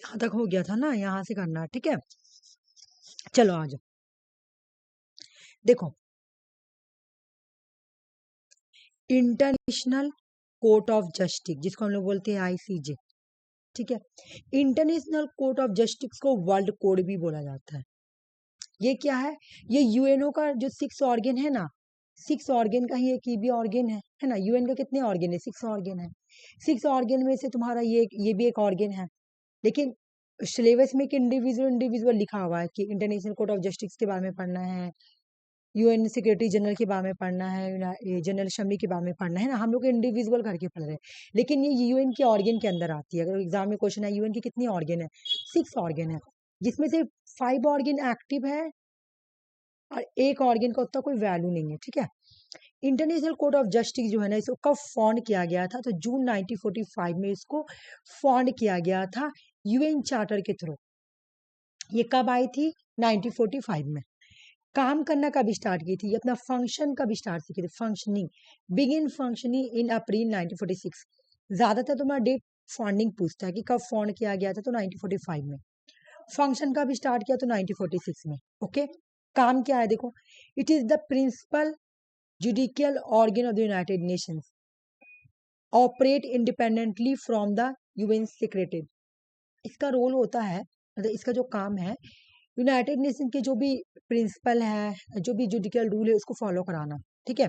यहाँ तक हो गया था ना, यहाँ से करना, ठीक है। चलो आ जाओ, देखो इंटरनेशनल कोर्ट ऑफ जस्टिस जिसको हम लोग बोलते हैं आईसीजे, ठीक है। इंटरनेशनल कोर्ट ऑफ जस्टिस को वर्ल्ड कोड भी बोला जाता है। ये क्या है? ये यूएनओ का जो 6 ऑर्गन है ना, 6 ऑर्गन का ही एक भी ऑर्गन है ना। यूएन का कितने ऑर्गन है? 6 ऑर्गन है। 6 ऑर्गन में से तुम्हारा ये भी एक ऑर्गन है। लेकिन सिलेबस में एक इंडिविजुअल इंडिविजुअल लिखा हुआ है कि इंटरनेशनल कोर्ट ऑफ जस्टिस के बारे में पढ़ना है, यूएन सेक्रेटरी जनरल के बारे में पढ़ना है, जनरल असेंबली के बारे में पढ़ना है ना। हम लोग इंडिविजुअल करके पढ़ रहे हैं, लेकिन ये यूएन के ऑर्गन के अंदर आती है। अगर एग्जाम में क्वेश्चन है यूएन के कितने ऑर्गन है? 6 ऑर्गन है, जिसमें से 5 ऑर्गन एक्टिव है और एक ऑर्गन का उतना कोई वैल्यू नहीं है, ठीक है। इंटरनेशनल कोर्ट ऑफ जस्टिस जो है ना, इसको कब फाउंड किया गया था? तो जून 1945 में इसको फाउंड किया गया था यूएन चार्टर के थ्रू। ये कब आई थी? 1945 में। काम करना कब स्टार्ट की थी? ये अपना फंक्शन कब स्टार्ट की थी? फंक्शनिंग, बिगिन फंक्शनिंग इन अप्रैल 1946। ज्यादातर तुम्हारा डेट फाउंडिंग पूछता है कि कब फाउंड किया गया था, तो 1945 में। फंक्शन कब स्टार्ट किया? तो 1946 में, ओके। काम क्या है देखो, it is the principal judicial organ of the United Nations, operate independently from the UN secretary. इसका रोल होता है, मतलब इसका जो काम है, यूनाइटेड नेशन के जो भी प्रिंसिपल है, जो भी जुडिशियल रूल है, उसको फॉलो कराना, ठीक है।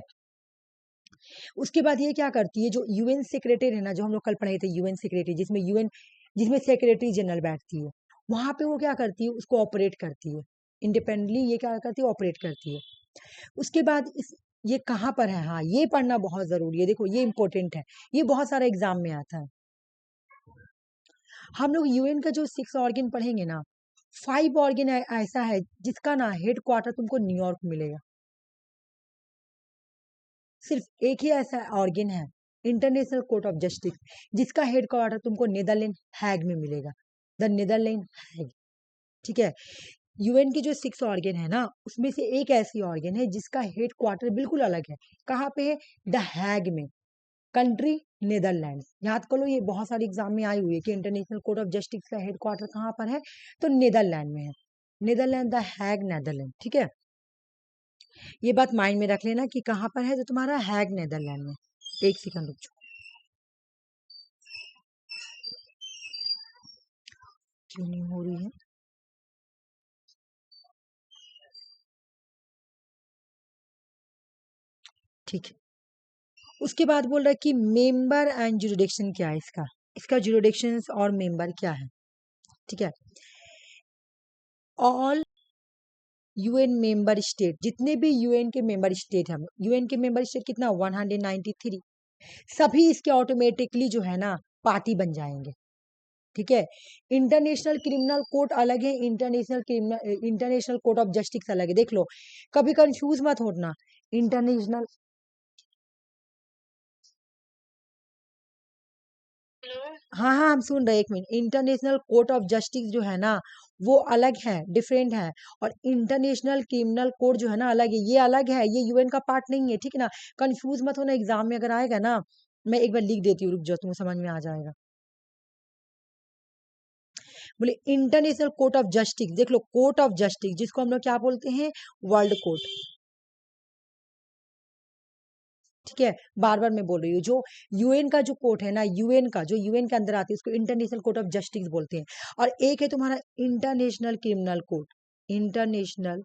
उसके बाद ये क्या करती है, जो यूएन सेक्रेटरी है ना, जो हम लोग कल पढ़े थे यूएन सेक्रेटरी, जिसमें सेक्रेटरी जनरल बैठती है, वहां पे वो क्या करती है, उसको ऑपरेट करती है इंडिपेंडेंटली। ये क्या करती है? ऑपरेट करती है। उसके बाद ये कहाँ पर है? हाँ, ये पढ़ना बहुत जरूरी है, देखो ये इंपॉर्टेंट है, ये बहुत सारा एग्जाम में आता है। हम लोग यूएन का जो 6 ऑर्गन पढ़ेंगे ना, 5 ऑर्गन ऐसा है जिसका ना हेड क्वार्टर तुमको न्यूयॉर्क मिलेगा। सिर्फ एक ही ऐसा ऑर्गन है, इंटरनेशनल कोर्ट ऑफ जस्टिस, जिसका हेड क्वार्टर तुमको नीदरलैंड हैग में मिलेगा, द नीदरलैंड हैग, ठीक है। यूएन के जो 6 ऑर्गन है ना, उसमें से एक ऐसी ऑर्गन है जिसका हेड क्वार्टर बिल्कुल अलग है। कहाँ पे है? द हैग में, कंट्री नीदरलैंड। याद करो, ये बहुत सारे एग्जाम में आई हुई है कि इंटरनेशनल कोर्ट ऑफ जस्टिस का हेड क्वार्टर कहाँ पर है, तो नीदरलैंड में है। नीदरलैंड, द हैग, नीदरलैंड, ठीक है। ये बात माइंड में रख लेना कि कहाँ पर है, तो तुम्हारा हैग नीदरलैंड में। एक सेकंड रुक जाओ, क्यों नहीं हो रही है? ठीक है। उसके बाद बोल रहा है कि मेंबर एंड जुरिडिक्शन क्या है इसका, इसका जुरिडिक्शन और मेंबर क्या है, ठीक है। ऑल यूएन मेंबर स्टेट, जितने भी यूएन के मेंबर स्टेट हैं, यूएन के मेंबर स्टेट कितना? 193, सभी इसके ऑटोमेटिकली जो है ना पार्टी बन जाएंगे, ठीक है। इंटरनेशनल क्रिमिनल कोर्ट अलग है, इंटरनेशनल कोर्ट ऑफ जस्टिस अलग है, देख लो, कभी कंफ्यूज मत होना। इंटरनेशनल, हाँ हाँ हम सुन रहे, एक minute. International court of justice जो है ना, वो अलग है, डिफरेंट है। और इंटरनेशनल क्रिमिनल कोर्ट जो है ना, अलग है, ये अलग है, ये यूएन का पार्ट नहीं है, ठीक है ना। कंफ्यूज मत होना, एग्जाम में अगर आएगा ना, मैं एक बार लिख देती हूँ, रुक जाओ, तुम्हें समझ में आ जाएगा। बोले इंटरनेशनल कोर्ट ऑफ जस्टिस, देख लो, कोर्ट ऑफ जस्टिस जिसको हम लोग क्या बोलते हैं? वर्ल्ड कोर्ट, ठीक है। बार बार मैं बोल रही हूँ, जो यूएन का जो कोर्ट है ना, यूएन का जो यूएन के अंदर आती है, उसको इंटरनेशनल कोर्ट ऑफ जस्टिस बोलते हैं। और एक है तुम्हारा international criminal court, international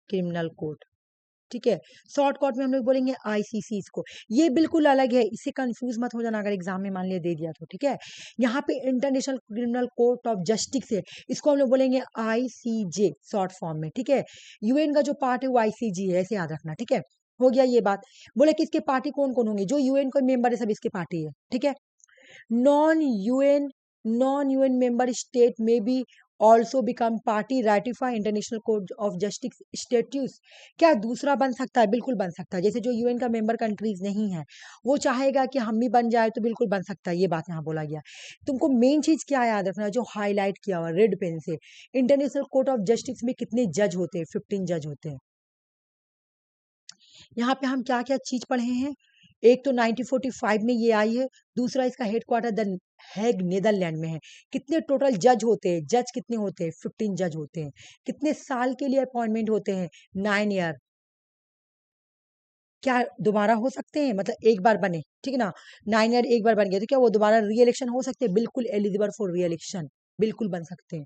criminal court, ठीक है। शॉर्ट कट में हम लोग बोलेंगे आईसीसी इसको। ये बिल्कुल अलग है, इससे कंफ्यूज मत हो जाना अगर एग्जाम में मान लिया दे दिया तो, ठीक है। यहाँ पे international criminal court of justice है, इसको हम लोग बोलेंगे आईसीजे शॉर्ट फॉर्म में, ठीक है। यूएन का जो पार्ट है वो आईसीजे है, ऐसे याद रखना, ठीक है। हो गया ये बात। बोले कि इसके पार्टी कौन कौन होंगे? जो यूएन का मेंबर है सब इसके पार्टी है, ठीक है। Non UN non UN member state में भी also become party ratify international court of justice statutes. क्या दूसरा बन सकता है? बिल्कुल बन सकता है। जैसे जो यूएन का मेंबर कंट्रीज नहीं है, वो चाहेगा कि हम भी बन जाए, तो बिल्कुल बन सकता है, ये बात यहाँ बोला गया। तुमको मेन चीज क्या याद रखना है, जो हाईलाइट किया हुआ रेड पेन से, इंटरनेशनल कोर्ट ऑफ जस्टिस में कितने जज होते हैं? 15 जज होते हैं। यहाँ पे हम क्या क्या चीज पढ़े हैं? एक तो 1945 में ये आई है, दूसरा इसका हेडक्वार्टर द हैग नीदरलैंड में है। कितने टोटल जज होते हैं, जज कितने होते हैं? 15 जज होते हैं। कितने साल के लिए अपॉइंटमेंट होते हैं? 9 ईयर। क्या दोबारा हो सकते हैं? मतलब एक बार बने, ठीक है ना, 9 ईयर एक बार बन गया तो क्या वो दोबारा री इलेक्शन हो सकते हैं? बिल्कुल एलिजिबल फॉर री इलेक्शन, बिल्कुल बन सकते हैं।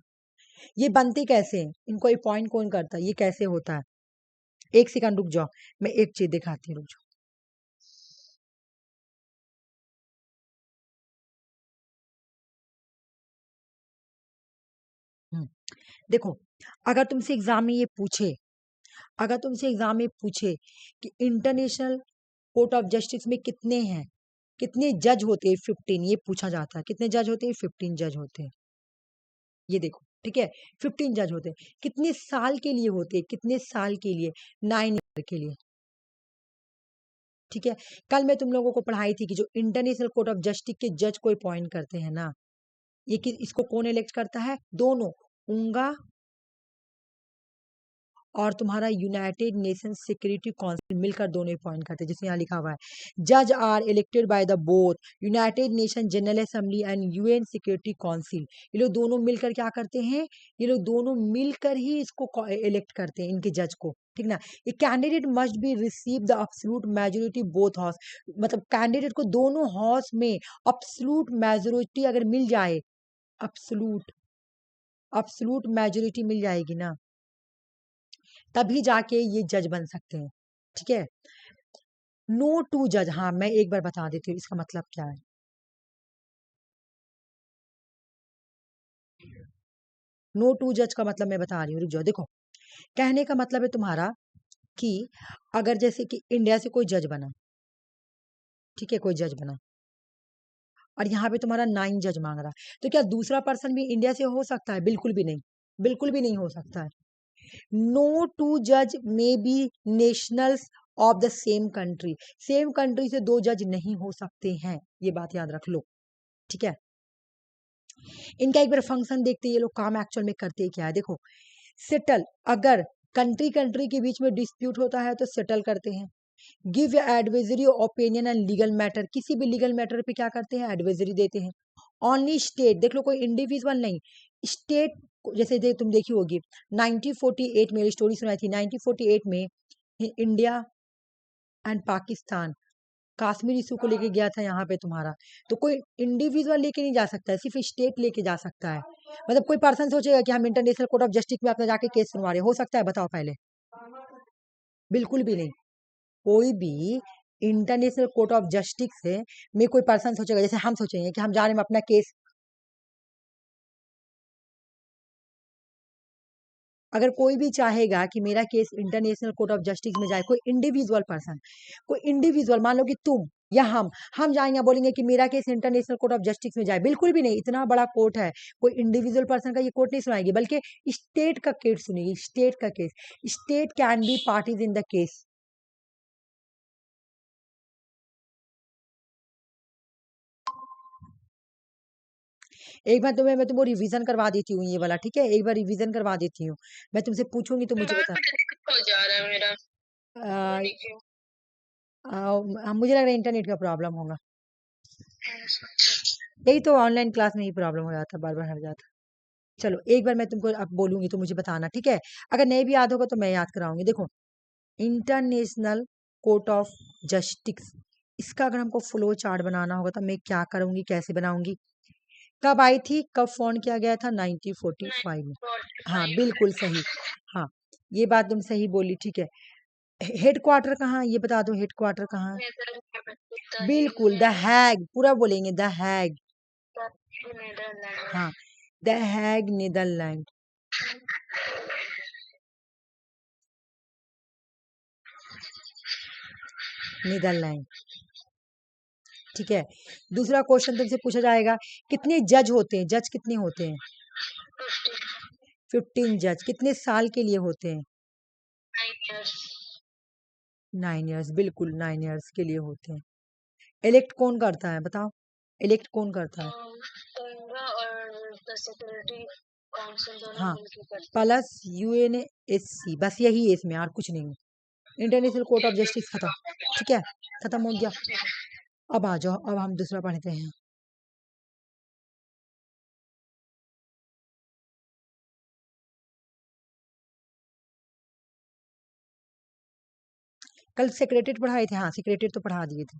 ये बनते कैसे हैं? इनको अपॉइंट कौन करता है? ये कैसे होता है? एक सेकंड रुक जाओ, मैं एक चीज दिखाती हूँ, रुक जाओ। हम्म, देखो, अगर तुमसे एग्जाम में ये पूछे, अगर तुमसे एग्जाम में पूछे कि इंटरनेशनल कोर्ट ऑफ जस्टिस में कितने हैं, कितने जज होते हैं? 15, ये पूछा जाता है। कितने जज होते हैं? 15 जज होते हैं। ये देखो, ठीक है, 15 जज होते हैं। कितने साल के लिए होते हैं? कितने साल के लिए? 9 ईयर के लिए, ठीक है। कल मैं तुम लोगों को पढ़ाई थी कि जो इंटरनेशनल कोर्ट ऑफ जस्टिस के जज को अपॉइंट करते हैं ना, ये कि इसको कौन इलेक्ट करता है? दोनों, उंगा और तुम्हारा यूनाइटेड नेशन सिक्योरिटी काउंसिल मिलकर दोनों अपॉइंट करते हैं। जिसमें यहाँ लिखा हुआ है जज are elected by the both United Nation General Assembly and UN Security Council. ये लोग दोनों मिलकर क्या करते हैं? ये लोग दोनों मिलकर ही इसको इलेक्ट करते हैं, इनके जज को, ठीक ना। ये candidate must be receive the absolute majority both house, मतलब कैंडिडेट को दोनों हाउस में अब्सोल्यूट मेजोरिटी अगर मिल जाए, अब्सोल्यूट अब्सोल्यूट मेजोरिटी मिल जाएगी ना, तभी जाके ये जज बन सकते हैं, ठीक है। नो टू जज, हाँ मैं एक बार बता देती हूँ इसका मतलब क्या है। नो टू जज का मतलब मैं बता रही हूँ, रुक जाओ। देखो, कहने का मतलब है तुम्हारा कि अगर जैसे कि इंडिया से कोई जज बना, ठीक है, कोई जज बना और यहाँ पे तुम्हारा 9 जज मांग रहा है, तो क्या दूसरा पर्सन भी इंडिया से हो सकता है? बिल्कुल भी नहीं, बिल्कुल भी नहीं हो सकता है। नो टू जज may be nationals of the same country, same country से दो जज नहीं हो सकते हैं, ये बात याद रख लो, ठीक है। इनका एक बार फंक्शन देखते हैं, ये लोग काम एक्चुअल में करते क्या है। देखो, सेटल, अगर कंट्री कंट्री के बीच में डिस्प्यूट होता है तो सेटल करते हैं। Give advisory opinion and legal matter, किसी भी लीगल मैटर पे क्या करते हैं? एडवाइजरी देते हैं। ओनली स्टेट, देख लो, कोई इंडिविजुअल नहीं, स्टेट, जैसे तुम देखी होगी 1948 में स्टोरी सुनाई थी, 1948 में India and Pakistan Kashmir issue को लेके गया था यहाँ पे तुम्हारा, तो कोई इंडिविजुअल लेके नहीं जा सकता है, सिर्फ स्टेट लेके जा सकता है। मतलब कोई पर्सन सोचेगा कि हम इंटरनेशनल कोर्ट ऑफ जस्टिस में अपने जाके केस सुनवा रहे, हो सकता है? बताओ पहले। बिल्कुल भी नहीं। कोई भी इंटरनेशनल कोर्ट ऑफ जस्टिस से में कोई पर्सन सोचेगा, जैसे हम सोचेंगे कि हम जा रहे हैं अपना केस, अगर कोई भी चाहेगा कि मेरा case international court of justice में जाए, कोई इंडिविजुअल पर्सन, कोई इंडिविजुअल, मान लो कि तुम या हम जाएंगे बोलेंगे कि मेरा case international court of justice में जाए, बिल्कुल भी नहीं। इतना बड़ा कोर्ट है, कोई इंडिविजुअल पर्सन का ये कोर्ट नहीं सुनाएगी, बल्कि स्टेट का केस सुनेगी, स्टेट का case. State can be parties in the case. एक बार तुम्हें मैं तुमको रिवीजन करवा देती हूँ ये वाला, ठीक है, एक बार रिवीजन करवा देती हूँ। मैं तुमसे पूछूंगी तो मुझे बता। हो जा रहा है मेरा, मुझे लग रहा है इंटरनेट का प्रॉब्लम होगा, यही तो ऑनलाइन क्लास में ही प्रॉब्लम हो जाता, बार बार हट जाता। चलो एक बार मैं तुमको अब बोलूंगी तो मुझे बताना, ठीक है। अगर नहीं भी याद होगा तो मैं याद कराऊंगी। देखो, इंटरनेशनल कोर्ट ऑफ जस्टिस, इसका अगर हमको फ्लो चार्ट बनाना होगा तो मैं क्या करूंगी, कैसे बनाऊंगी? कब आई थी, कब फोन किया गया था? 1945 में। हाँ बिल्कुल सही, हाँ ये बात तुम सही बोली, ठीक है। हेड क्वार्टर कहाँ, ये बता दो, हेड क्वार्टर कहाँ है? बिल्कुल द हैग, पूरा बोलेंगे द हैग, हाँ द हैग नीदरलैंड। नीदरलैंड, ठीक है। दूसरा क्वेश्चन तुमसे पूछा जाएगा, कितने जज होते हैं? जज कितने होते हैं? 15 जज। कितने साल के लिए होते हैं? 9 ईयर्स, बिल्कुल 9 ईयर्स के लिए होते हैं। इलेक्ट कौन करता है, बताओ, इलेक्ट कौन करता है? हाँ, प्लस यूएनएससी, बस यही है इसमें, और कुछ नहीं। इंटरनेशनल कोर्ट ऑफ जस्टिस खत्म, ठीक है, खत्म हो गया। अब आ जाओ, अब हम दूसरा पढ़ते हैं। कल सेक्रेटरीट पढ़ाए थे, हाँ सेक्रेटरीट तो पढ़ा दिए थे,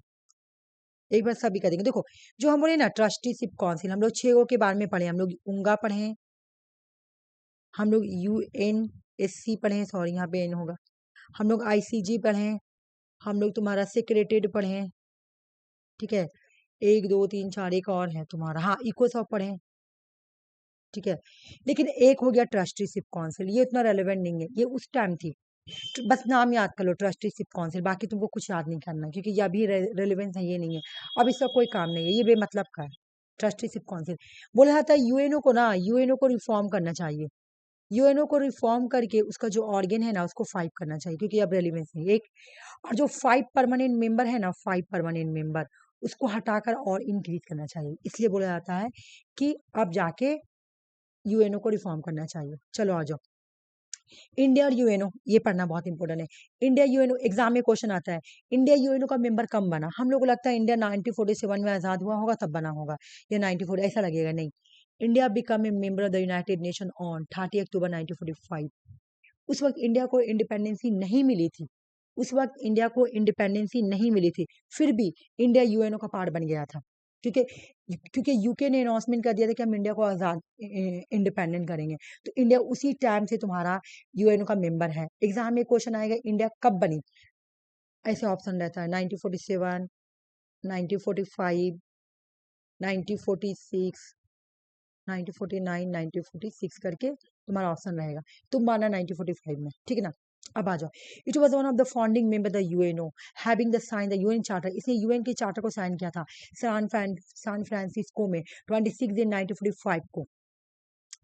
एक बार सभी करेंगे। देखो जो हम बोले ना ट्रस्टीशिप काउंसिल, हम लोग 6 के बारे में पढ़े, हम लोग उंगा पढ़े, हम लोग UNSC पढ़े, सॉरी यहाँ पे एन होगा, हम लोग ICG पढ़े, हम लोग तुम्हारा सेक्रेटेड पढ़े, ठीक है, 1 2 3 4 एक और है तुम्हारा, हाँ इकोसॉफ पढ़े, ठीक है। लेकिन एक हो गया ट्रस्टीशिप काउंसिल, ये उतना रेलेवेंट नहीं है, ये उस टाइम थी, बस नाम याद कर लो ट्रस्टीशिप काउंसिल, बाकी तुमको कुछ याद नहीं करना क्योंकि ये अभी रेलेवेंस है, ये नहीं है, अब इसका कोई काम नहीं है, ये बेमतलब का है। ट्रस्टीशिप काउंसिल बोला जाता है यूएनओ को ना, यूएनओ को रिफॉर्म करना चाहिए, यूएनओ को रिफॉर्म करके उसका जो ऑर्गन है ना उसको 5 करना चाहिए क्योंकि अब रेलिवेंस नहीं है। एक और जो 5 परमानेंट मेंबर है ना, 5 परमानेंट मेंबर उसको हटाकर और इंक्रीज करना चाहिए, इसलिए बोला जाता है कि अब जाके यूएनओ को रिफॉर्म करना चाहिए। चलो आ जाओ, इंडिया और यूएनओ ये पढ़ना बहुत इंपॉर्टेंट है। इंडिया यूएनओ एग्जाम में क्वेश्चन आता है, इंडिया यूएनओ का मेंबर कब बना? हम लोग को लगता है इंडिया 1947 में आजाद हुआ होगा तब बना होगा, या 1940, ऐसा लगेगा, नहीं। India become a member of the United nation on 30 अक्टूबर 1945। उस वक्त इंडिया को इंडिपेंडेंसी नहीं मिली थी, उस वक्त इंडिया को इंडिपेंडेंसी नहीं मिली थी, फिर भी इंडिया यूएनओ का पार्ट बन गया था, क्योंकि क्योंकि यूके ने अनाउंसमेंट कर दिया था कि हम इंडिया को आजाद इंडिपेंडेंट करेंगे, तो इंडिया उसी टाइम से तुम्हारा यूएनओ का मेंबर है। एग्जाम में क्वेश्चन आएगा इंडिया कब बनी, ऐसे ऑप्शन रहता है 1947, 1945, 1946, 1949, 1946 करके तुम्हारा ऑप्शन रहेगा, तुम माना 1945 में, ठीक है ना। अब आ जाओ, it was one of the founding member the UNO having the sign the UN charter, इसने यूएन के चार्टर को साइन किया था सैन फ्रांसिस्को में 26 दिन 1945 को,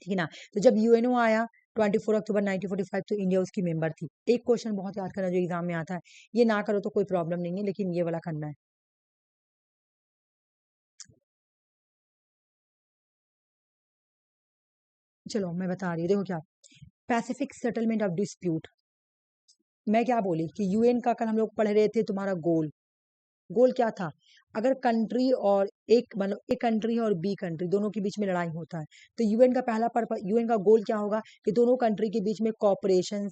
ठीक है ना। तो जब यूएनओ आया 24 अक्टूबर 1945, तो इंडिया उसकी मेंबर थी। एक क्वेश्चन बहुत याद करना जो एग्जाम में आता है, ये ना करो तो कोई प्रॉब्लम नहीं है, लेकिन ये वाला करना है। चलो मैं बता रही हूँ, देखो क्या, पैसिफिक सेटलमेंट ऑफ डिस्प्यूट, मैं क्या बोली कि यूएन का कल हम लोग पढ़ रहे थे, तुम्हारा गोल, गोल क्या था, अगर कंट्री और एक मतलब एक कंट्री और बी कंट्री दोनों के बीच में लड़ाई होता है, तो यूएन का पहला पर्पस, यूएन का गोल क्या होगा कि दोनों कंट्री के बीच में कॉपरेशन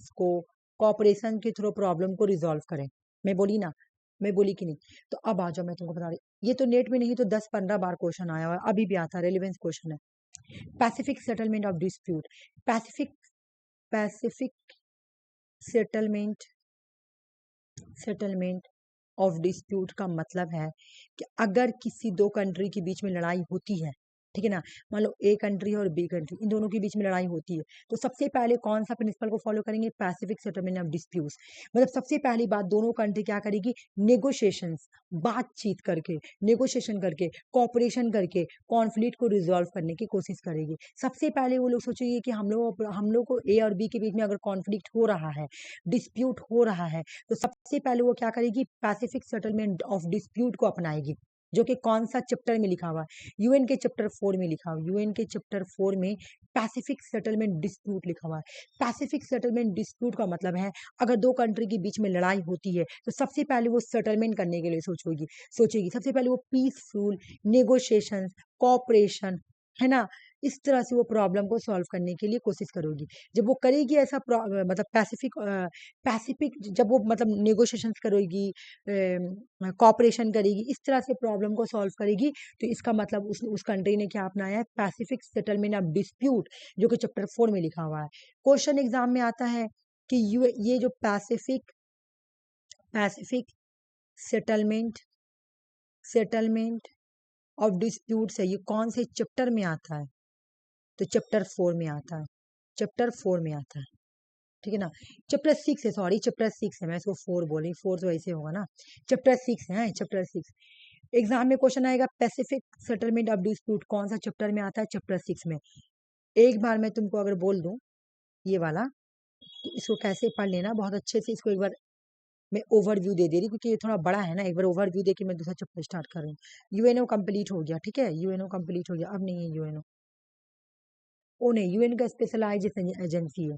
के थ्रू प्रॉब्लम को रिजॉल्व करें। मैं बोली ना, मैं बोली कि नहीं। तो अब आ जाओ, मैं तुमको बता रही, ये तो नेट में नहीं तो 10 15 बार क्वेश्चन आया हुआ है, अभी भी आता है, रेलिवेंस क्वेश्चन है। Pacific settlement of dispute, Pacific Pacific settlement settlement of dispute का मतलब है कि अगर किसी दो कंट्री के बीच में लड़ाई होती है, ठीक है ना, मान लो ए कंट्री और बी कंट्री, इन दोनों के बीच में लड़ाई होती है, तो सबसे पहले कौन सा प्रिंसिपल को फॉलो करेंगे, पैसिफिक सेटलमेंट ऑफ डिस्प्यूट्स। मतलब सबसे पहली बात, दोनों कंट्री क्या करेगी, नेगोशिएशंस, बातचीत करके, नेगोशिएशन करके, कॉपरेशन करके कॉन्फ्लिक्ट को रिजॉल्व करने की कोशिश करेगी। सबसे पहले वो लोग सोचेंगे कि हम लोग को ए और बी के बीच में अगर कॉन्फ्लिक्ट हो रहा है, डिस्प्यूट हो रहा है, तो सबसे पहले वो क्या करेगी, पैसिफिक सेटलमेंट ऑफ डिस्प्यूट को अपनाएगी, जो कि कौन सा चैप्टर में लिखा हुआ है, यूएन के चैप्टर 4 में लिखा हुआ है, यूएन के चैप्टर 4 में पैसिफिक सेटलमेंट डिस्प्यूट लिखा हुआ है। पैसिफिक सेटलमेंट डिस्प्यूट का मतलब है अगर दो कंट्री के बीच में लड़ाई होती है, तो सबसे पहले वो सेटलमेंट करने के लिए सोचेगी, सबसे पहले वो पीसफुल नेगोशिएशन, कॉपरेशन, है ना, इस तरह से वो प्रॉब्लम को सॉल्व करने के लिए कोशिश करोगी। जब वो करेगी ऐसा मतलब पैसिफिक जब वो मतलब नेगोशिएशन करेगी, कॉपरेशन करेगी, इस तरह से प्रॉब्लम को सॉल्व करेगी, तो इसका मतलब उस कंट्री ने क्या अपनाया है, पैसिफिक सेटलमेंट ऑफ डिस्प्यूट, जो कि चैप्टर 4 में लिखा हुआ है। क्वेश्चन एग्जाम में आता है कि ये जो Pacific Pacific settlement settlement of disputes है, ये कौन से चैप्टर में आता है, तो चैप्टर 4 में आता है, चैप्टर 4 में आता है, ठीक है ना। चैप्टर 6 है, सॉरी चैप्टर 6 है, मैं इसको 4 बोली, 4 तो ऐसे होगा ना, चैप्टर 6 है, चैप्टर 6। एग्जाम में क्वेश्चन आएगा पैसिफिक सेटलमेंट ऑफ डिस्प्यूट कौन सा चैप्टर में आता है, चैप्टर 6 में। एक बार मैं तुमको अगर बोल दूं ये वाला, तो इसको कैसे पढ़ लेना बहुत अच्छे से, इसको एक बार मैं ओवरव्यू दे दे रही क्योंकि ये थोड़ा बड़ा है ना, एक बार ओवरव्यू दे के मैं दूसरा चैप्टर स्टार्ट कर रही हूँ। यूएनओ कंप्लीट हो गया, ठीक है, यूएनओ कंप्लीट हो गया, अब नहीं है यूएनओ, ओ नहीं, यूएन का स्पेशलाइज एजेंसी है,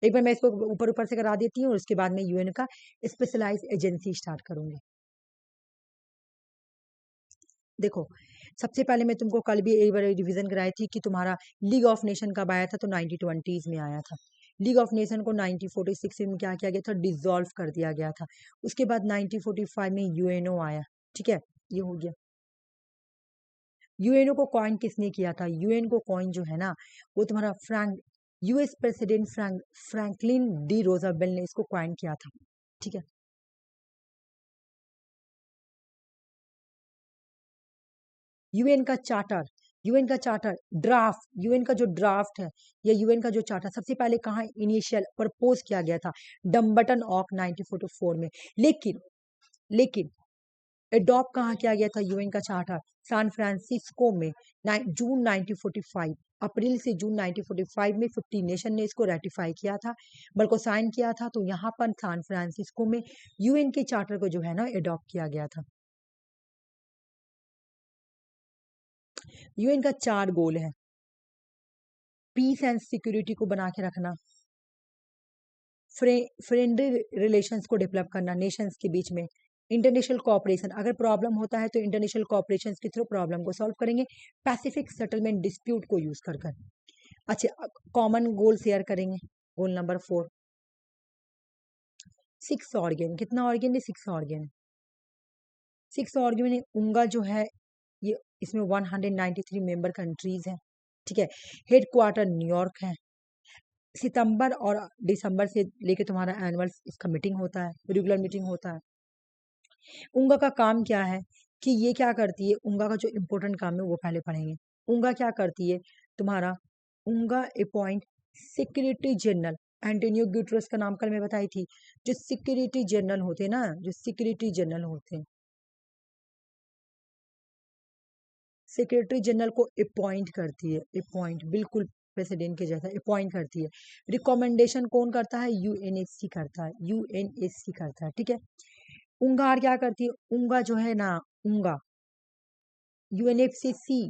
एक बार मैं इसको ऊपर ऊपर से करा देती हूँ और उसके बाद में यूएन का स्पेशलाइज एजेंसी स्टार्ट करूंगी। देखो, सबसे पहले मैं तुमको कल भी एक बार रिवीजन कराई थी कि तुम्हारा लीग ऑफ नेशन कब आया था, तो 1920s में आया था। लीग ऑफ नेशन को 1946 में क्या किया गया था, डिसॉल्व कर दिया गया था। उसके बाद 1945 में यूएनओ आया। ठीक है, ये हो गया। यूएनओ को कॉइन किसने किया था? यूएन को कॉइन जो है ना, वो तुम्हारा US president Franklin D Rosabel ने इसको कॉइन किया था। ठीक है, यूएन का चार्टर यूएन का जो ड्राफ्ट है या यूएन का जो चार्टर सबसे पहले कहाँ इनिशियल प्रपोज किया गया था? डम्बटन ऑक 1944 में। लेकिन लेकिन एडॉप्ट कहाँ किया गया था यूएन का चार्टर? सैन फ्रांसिस्को में जून 1945। अप्रैल से जून 1945 में 50 नेशन ने इसको रेटिफाई किया था, बल्कि साइन किया था। तो यहाँ पर सैन फ्रांसिस्को में यूएन के चार्टर को जो है ना एडॉप्ट किया गया था। यूएन का 4 गोल है। पीस एंड सिक्योरिटी को बना के रखना, फ्रेंडली रिलेशंस को डेवलप करना नेशंस के बीच में, इंटरनेशनल कोऑपरेशन, अगर प्रॉब्लम होता है तो इंटरनेशनल कोऑपरेशन के थ्रू प्रॉब्लम को सॉल्व करेंगे, पैसिफिक सेटलमेंट डिस्प्यूट को यूज कर कर। अच्छा, कॉमन गोल शेयर करेंगे। Goal number 4, 6 organ. कितना ऑर्गेन है? 6 ऑर्गेन। 6 ऑर्गेन उंगा जो है ये, इसमें 193 मेंबर कंट्रीज हैं। ठीक है, हेड क्वार्टर न्यूयॉर्क है। सितंबर और दिसंबर से लेके तुम्हारा एनुअल इसका मीटिंग होता है, रेगुलर मीटिंग होता है। उंगा का काम क्या है कि ये क्या करती है? उंगा का जो इम्पोर्टेंट काम है वो पहले पढ़ेंगे। उंगा क्या करती है तुम्हारा? UNGA appoint security general. Antonio Guterres का नाम कल मैं बताई थी। जो सिक्योरिटी जनरल होते हैं ना, जो सिक्योरिटी जनरल होते हैं, सेक्रेटरी जनरल को अपॉइंट करती है। अपॉइंट बिल्कुल प्रेसिडेंट के जैसा अपॉइंट करती है। रिकमेंडेशन कौन करता है? यूएनएससी करता है। यूएनएससी करता है। ठीक है, उंगार क्या करती है? उंगा जो है ना, उंगा यूएनएफसीसी,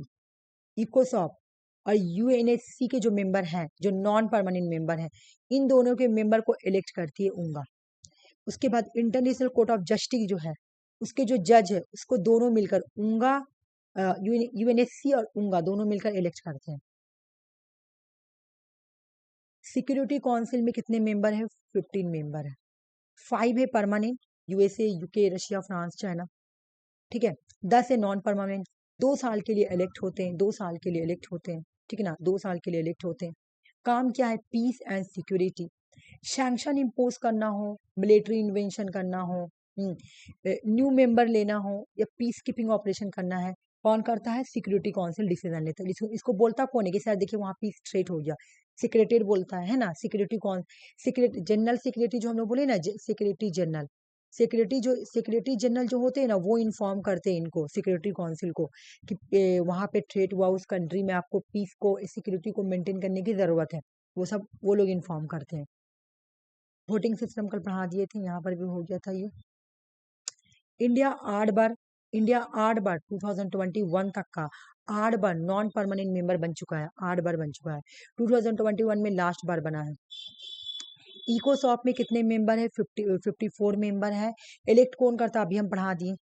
इकोसॉप और यूएनएससी के जो मेंबर हैं, जो नॉन परमानेंट मेंबर हैं, इन दोनों के मेंबर को इलेक्ट करती है उंगा। उसके बाद इंटरनेशनल कोर्ट ऑफ जस्टिस जो है, उसके जो जज है उसको दोनों मिलकर उंगा, यूएनएससी और उंगा दोनों मिलकर इलेक्ट करते हैं। सिक्योरिटी काउंसिल में कितने मेंबर हैं? 15 मेंबर है। 5 है permanent, USA, UK, Russia, France, China. ठीक है, 10 है नॉन परमानेंट, 2 साल के लिए इलेक्ट होते हैं। 2 साल के लिए इलेक्ट होते हैं। ठीक है ना, 2 साल के लिए इलेक्ट होते हैं। काम क्या है? Peace and security. Sanction impose करना हो, मिलिट्री इन्वेंशन करना हो, न्यू मेंबर लेना हो या पीस कीपिंग ऑपरेशन करना है, कौन करता है? सिक्योरिटी काउंसिल डिसीजन लेता है। इसको बोलता कौन है कि सर देखिए वहां पीस थ्रेट हो गया, सिक्रेटेरिएट बोलता है ना। सिक्योरिटी कौन? सिक्रेट जनरल सिक्योरिटी जो हम लोग बोले ना, सिक्योरिटी जनरल, सिक्योरिटी जनरल जो होते हैं ना, वो इन्फॉर्म करते हैं इनको, सिक्योरिटी काउंसिल को, कि वहां पे थ्रेट हुआ उस कंट्री में, आपको पीस को, सिक्योरिटी को मेंटेन करने की जरूरत है। वो सब वो लोग इन्फॉर्म करते हैं। वोटिंग सिस्टम कल पढ़ा दिए थे, यहाँ पर भी हो गया था ये। इंडिया 8 बार इंडिया 8 बार 2021 तक का 8 बार नॉन परमानेंट मेंबर बन चुका है। 8 बार बन चुका है। 2021 में लास्ट बार बना है। इकोसॉप में कितने मेंबर है? 54 मेंबर है। इलेक्ट कौन करता? अभी हम पढ़ा दिए।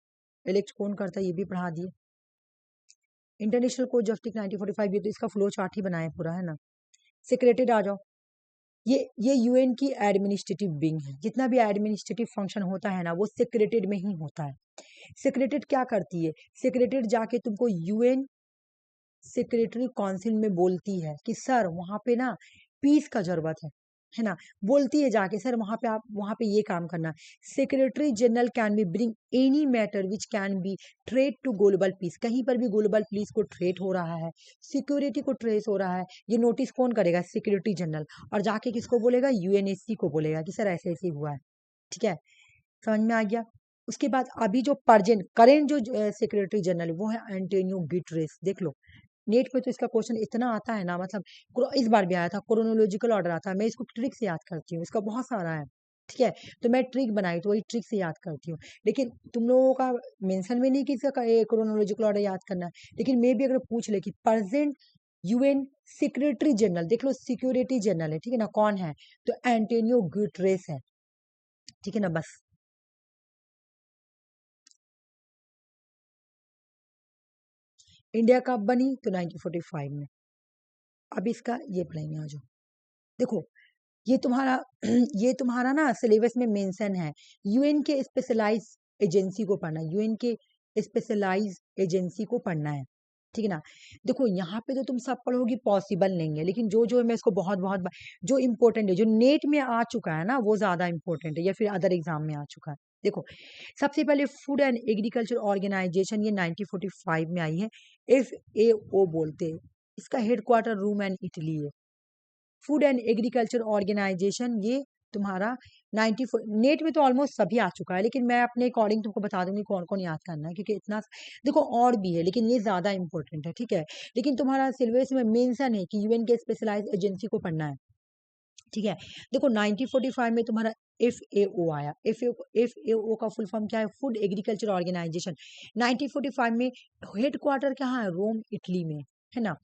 इलेक्ट कौन करता ये भी पढ़ा दिए। इंटरनेशनल कोर्ट जस्टिस 1945, ये तो इसका फ्लो चार्ट ही बनाया पूरा, है ना। सेक्रेटरी आ जाओ। ये यूएन की एडमिनिस्ट्रेटिव विंग है। जितना भी एडमिनिस्ट्रेटिव फंक्शन होता है ना, वो सेक्रेटेड में ही होता है। सेक्रेटेड क्या करती है? सेक्रेटेड जाके तुमको यूएन सेक्रेटरी काउंसिल में बोलती है कि सर वहां पे ना पीस का जरूरत है ना। बोलती है जाके, सर वहां पे आप वहां पे ये काम करना। Secretary general can be bring any matter which can be threat to global peace. कहीं पर भी ग्लोबल पीस को ट्रेड हो रहा है, सिक्योरिटी को ट्रेस हो रहा है, ये नोटिस कौन करेगा? Secretary general. और जाके किसको बोलेगा? यूएनएससी को बोलेगा कि सर ऐसे ऐसे हुआ है। ठीक है, समझ में आ गया। उसके बाद अभी जो करेंट जो सेक्रेटरी जनरल वो है एंटोनियो गुटेरेस। देख लो, नेट पे तो इसका क्वेश्चन इतना आता है ना, मतलब इस बार भी आया था, क्रोनोलॉजिकल ऑर्डर आता है। मैं इसको ट्रिक से याद करती हूँ, इसका बहुत सारा है। ठीक है, तो मैं ट्रिक बनाई तो वही ट्रिक से याद करती हूँ। लेकिन तुम लोगों का मेंशन में नहीं कि इसका क्रोनोलॉजिकल ऑर्डर याद करना है। लेकिन मे भी अगर पूछ ले कि प्रेजेंट यूएन सेक्रेटरी जनरल, देख लो सिक्योरिटी जनरल है, ठीक है ना, कौन है, तो एंटोनियो गुटेरेस है, ठीक है ना। बस इंडिया कब बनी, तो 1945 में। अब इसका ये पढ़ेंगे, आ जाओ। देखो ये तुम्हारा ये तुम्हारा ना सिलेबस में मेंशन है, यूएन के स्पेशलाइज एजेंसी को पढ़ना है, यूएन के स्पेशलाइज एजेंसी को पढ़ना है, ठीक है ना। देखो यहाँ पे तो तुम सब पढ़ोगी पॉसिबल नहीं है, लेकिन जो जो है मैं इसको बहुत बहुत जो इंपॉर्टेंट है, जो नेट में आ चुका है ना, वो ज्यादा इंपॉर्टेंट है, या फिर अदर एग्जाम में आ चुका है। देखो सबसे पहले फूड एंड एग्रीकल्चर ऑर्गेनाइजेशन, ये 1945 में आई है, FAO बोलते हैं, इसका हेडक्वार्टर रूम एंड इटली है। फूड एंड एग्रीकल्चर ऑर्गेनाइजेशन, ये तुम्हारा 94, नेट में तो ऑलमोस्ट सभी आ चुका है, लेकिन मैं अपने अकॉर्डिंग तुमको बता दूंगी कौन कौन याद करना है, क्योंकि इतना देखो और भी है, लेकिन ये ज्यादा इंपॉर्टेंट है, ठीक है। लेकिन तुम्हारा सिलेबस में मेंशन है कि यूएन के स्पेशलाइज एजेंसी को पढ़ना है, ठीक है। देखो 1945 में तुम्हारा FAO आया, FAO का फुल फॉर्म क्या है, फूड एग्रीकल्चर ऑर्गेनाइजेशन। 1945 में हेडक्वार्टर कहाँ है, रोम इटली में, है ना।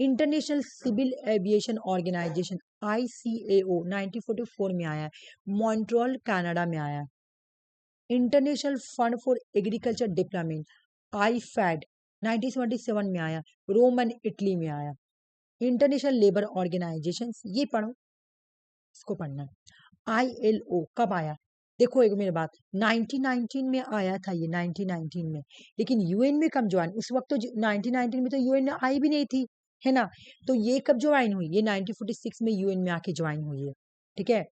International Civil Aviation Organization ICAO 1944 में आया है, मॉन्ट्रियल कनाडा में आया है। International fund for agriculture development IFAD 1977 में आया, रोम एंड इटली में आया। इंटरनेशनल लेबर ऑर्गेनाइजेशन, ये पढ़ो, इसको पढ़ना है। ILO कब आया, देखो एक मेरी बात, 1919 में आया था ये, 1919 में, लेकिन यूएन में कब ज्वाइन, उस वक्त तो 1919 में तो यूएन में आई भी नहीं थी, है ना। तो ये कब ज्वाइन हुई, ये 1946 में यूएन में आके ज्वाइन हुई है, ठीक है।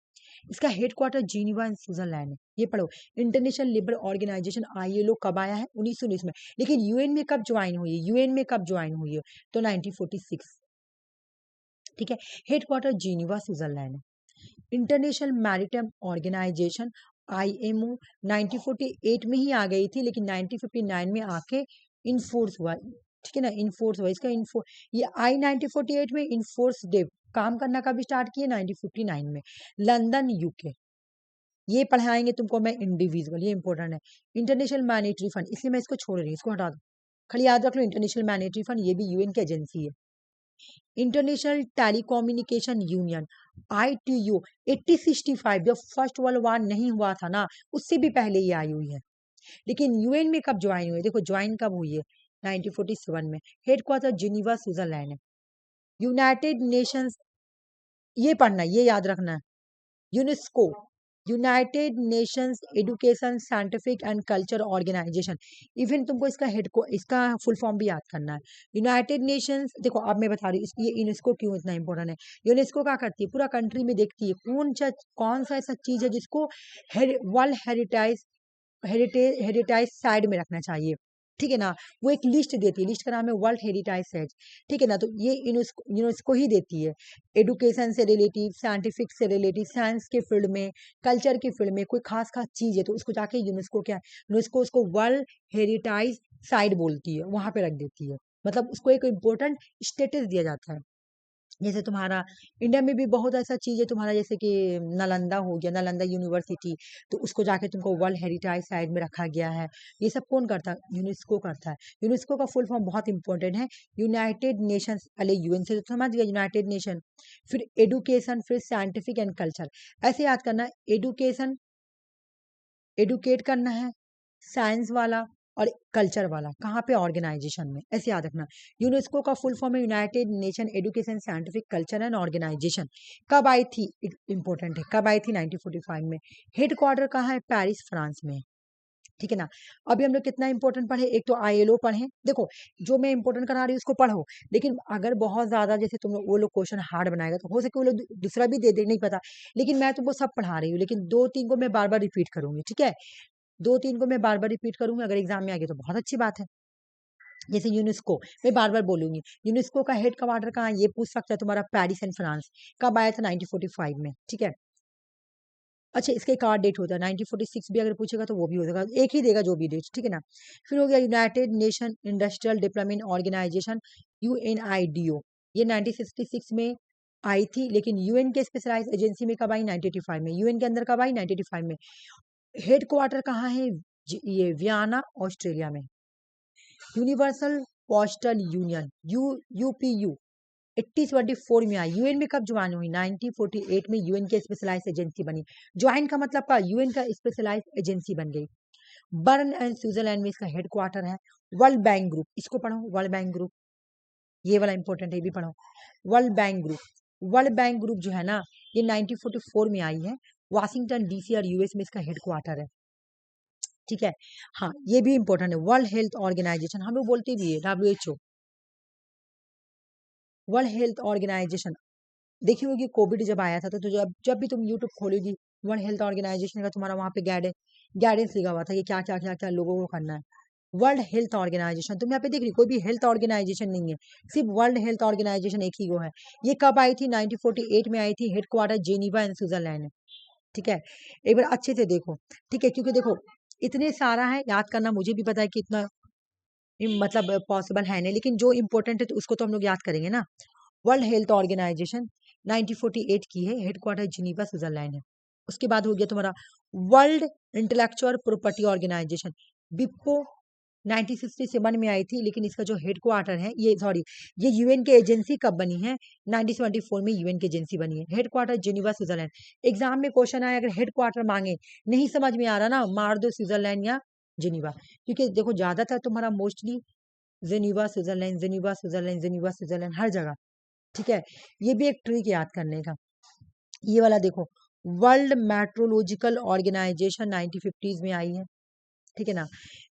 इसका हेडक्वार्टर जीनीवा इन स्विट्जरलैंड है, ये पढ़ो। इंटरनेशनल लेबर ऑर्गेनाइजेशन ILO कब आया है, 1919 में, लेकिन यूएन में कब ज्वाइन हुई है, यूएन में कब ज्वाइन हुई है, तो 1946, ठीक है। हेडक्वार्टर जीनीवा स्विट्जरलैंड है। इंटरनेशनल मैरिटाइम ऑर्गेनाइजेशन IMO 1948 में ही आ गई थी, लेकिन 1959 में आके इनफोर्स हुआ, ठीक है ना, इनफोर्स हुआ इसका ये 1948 में इनफोर्स डे काम करना कब स्टार्ट किया, 1959 में, लंदन UK। ये पढ़ाएंगे तुमको मैं इंडिविजुअल, ये इंपॉर्टेंट है। इंटरनेशनल मॉनेटरी फंड, इसलिए मैं इसको छोड़ रही हूँ, इसको हटा दो, खाली याद रख लो इंटरनेशनल मॉनेटरी फंड, ये भी यूएन की एजेंसी है। इंटरनेशनल टेलीकम्युनिकेशन यूनियन ITU 1865, जब फर्स्ट वर्ल्ड वॉर नहीं हुआ था ना, उससे भी पहले ये आई हुई है, लेकिन यूएन में कब ज्वाइन हुई, देखो ज्वाइन कब हुई है, 1947 में। हेडक्वार्टर जिनीवा स्विट्जरलैंड है। यूनाइटेड नेशंस, ये पढ़ना, ये याद रखना है। UNESCO, United Nations Education Scientific and Culture Organization, even तुमको इसका इसका फुल फॉर्म भी याद करना है। यूनाइटेड नेशंस, देखो अब मैं बता रही हूँ ये यूनेस्को क्यों इतना इंपॉर्टेंट है। यूनेस्को क्या करती है, पूरा कंट्री में देखती है कौन सा ऐसा चीज है जिसको वर्ल्ड हेरिटेज हेरिटेज साइड में रखना चाहिए, ठीक है ना। वो एक लिस्ट देती है, लिस्ट का नाम है वर्ल्ड हेरिटेज साइट, ठीक है ना। तो ये यूनेस्को ही देती है। एडुकेशन से रिलेटिव, साइंटिफिक से रिलेटिव, साइंस के फील्ड में, कल्चर के फील्ड में कोई खास खास चीज है तो उसको जाके यूनेस्को क्या है, यूनेस्को उसको वर्ल्ड हेरिटेज साइट बोलती है, वहां पे रख देती है, मतलब उसको एक इम्पोर्टेंट स्टेटस दिया जाता है। जैसे तुम्हारा इंडिया में भी बहुत ऐसा चीज है तुम्हारा, जैसे कि नालंदा हो गया, नालंदा यूनिवर्सिटी, तो उसको जाके तुमको वर्ल्ड हेरिटेज साइट में रखा गया है। ये सब कौन करता है, यूनेस्को करता है। यूनेस्को का फुल फॉर्म बहुत इंपॉर्टेंट है, यूनाइटेड नेशंस, पहले यूएन से तो समझ गया, यूनाइटेड नेशन, फिर एडुकेशन, फिर साइंटिफिक एंड कल्चर, ऐसे याद करना। एडुकेशन, एडुकेट करना है, साइंस वाला और कल्चर वाला, कहाँ पे, ऑर्गेनाइजेशन में, ऐसे याद रखना। यूनेस्को का फुल फॉर्म है United Nation Education Scientific Culture and Organization. कब आई थी, इंपॉर्टेंट है, कब आई थी, 1945 में। हेडक्वार्टर कहाँ है, पेरिस फ्रांस में, ठीक है ना। अभी हम लोग कितना इंपॉर्टेंट पढ़े, एक तो ILO पढ़े, देखो जो मैं इंपॉर्टेंट करा रही हूँ उसको पढ़ो, लेकिन अगर बहुत ज्यादा जैसे तुम लोग वो लोग क्वेश्चन हार्ड बनाएगा तो हो सके वो लोग दूसरा भी दे दे, नहीं पता, लेकिन मैं तुमको सब पढ़ा रही हूँ, लेकिन दो तीन को मैं बार बार रिपीट करूंगी, ठीक है। दो तीन को मैं बार बार रिपीट करूंगी, अगर एग्जाम में आ गया तो बहुत अच्छी बात है। जैसे यूनेस्को, मैं बार बार बोलूंगी, यूनेस्को का हेड क्वार्टर कहाँ है, ये पूछ सकता है तुम्हारा, पेरिस एंड फ्रांस। कब आया था, 1945 में, ठीक है। अच्छा इसका एक और डेट होता है, 1946 भी अगर पूछेगा तो वो भी हो जाएगा, एक ही देगा जो भी डेट, ठीक है ना। फिर हो गया United Nation Industrial Development Organization, UNIDO, ये 1966 में आई थी, लेकिन यूएन के स्पेशलाइज एजेंसी में कब आई, 1985 में, यूएन के अंदर कब आई, 1985 में। हेड क्वार्टर कहाँ है, ये वियना ऑस्ट्रेलिया में। यूनिवर्सल पोस्टल यूनियन, UPU 8024 में आई। यूएन में कब ज्वाइन हुई? 1948 में यूएन की स्पेशलाइज एजेंसी बनी। ज्वाइन का मतलब का यूएन का स्पेशलाइज एजेंसी बन गई। बर्न एंड स्विट्जरलैंड में इसका हेडक्वार्टर है। वर्ल्ड बैंक ग्रुप, इसको पढ़ो, वर्ल्ड बैंक ग्रुप, ये वाला इंपॉर्टेंट है, ये भी पढ़ो। World Bank Group, World Bank group जो है ना, ये 1944 में आई है। वाशिंगटन डीसी और यूएस में इसका हेडक्वार्टर है। ठीक है, हाँ ये भी इंपॉर्टेंट है। वर्ल्ड हेल्थ ऑर्गेनाइजेशन, हम लोग बोलते भी है WHO, वर्ल्ड हेल्थ ऑर्गेनाइजेशन। देखी होगी कोविड जब आया था तो जब जब भी तुम यूट्यूब खोलोगी, वर्ल्ड हेल्थ ऑर्गेनाइजेशन का तुम्हारा वहां पे गाइडेंस लिखा हुआ था कि क्या क्या क्या क्या लोगों को करना है। वर्ल्ड हेल्थ ऑर्गेनाइजेशन, तुम यहाँ पे देख रही कोई भी हेल्थ ऑर्गेनाइजेशन नहीं है, सिर्फ वर्ल्ड हेल्थ ऑर्गेनाइजेशन एक ही वो है। ये कब आई थी? 1948 में आई थी। हेडक्वार्टर जेनीवा एंड स्विट्जरलैंड है। ठीक है, एक बार अच्छे से देखो। ठीक है, क्योंकि देखो इतने सारा है, याद करना मुझे भी पता है कि इतना मतलब पॉसिबल है नहीं, लेकिन जो इम्पोर्टेंट है तो उसको तो हम लोग याद करेंगे ना। वर्ल्ड हेल्थ ऑर्गेनाइजेशन 1948 की है, हेडक्वार्टर जिनीवा स्विट्जरलैंड है। उसके बाद हो गया तुम्हारा वर्ल्ड इंटेलेक्चुअल प्रॉपर्टी ऑर्गेनाइजेशन, विप्को 1967 में आई थी, लेकिन इसका जो हेडक्वार्टर है, ये सॉरी, ये यूएन की एजेंसी कब बनी है? 1974 में यूएन की एजेंसी बनी है। Headquarter Geneva Switzerland. एग्जाम में क्वेश्चन आया, अगर हेडक्वार्टर मांगे, नहीं समझ में आ रहा ना, मार दो स्विट्जरलैंड या जिनीवा, क्योंकि देखो ज्यादातर तुम्हारा mostly Geneva Switzerland, Geneva Switzerland, Geneva Switzerland हर जगह। ठीक है, ये भी एक ट्रिक याद करने का। ये वाला देखो, वर्ल्ड मेट्रोलॉजिकल ऑर्गेनाइजेशन 1950s में आई है। ठीक है ना,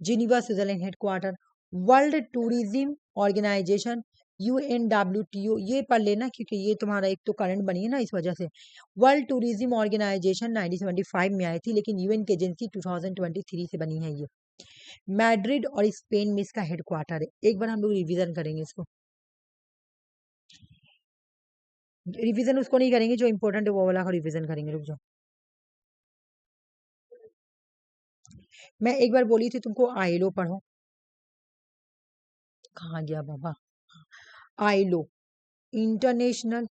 Geneva Switzerland headquarter. World Tourism Organization UNWTO, ये पढ़ लेना क्योंकि ये तुम्हारा एक तो करंट बनी है ना, इस वजह से। वर्ल्ड टूरिज्म ऑर्गेनाइजेशन 1975 में आई थी, लेकिन यूएन की एजेंसी 2023 से बनी है ये। मैड्रिड और स्पेन में इसका हेडक्वार्टर है। एक बार हम लोग रिविजन करेंगे इसको, रिवीजन उसको नहीं करेंगे जो इंपॉर्टेंट है, वो वाला का रिवीजन करेंगे, रुक जाओ। मैं एक बार बोली थी तुमको आईलो पढ़ो, कहाँ गया बाबा? आईलो, इंटरनेशनल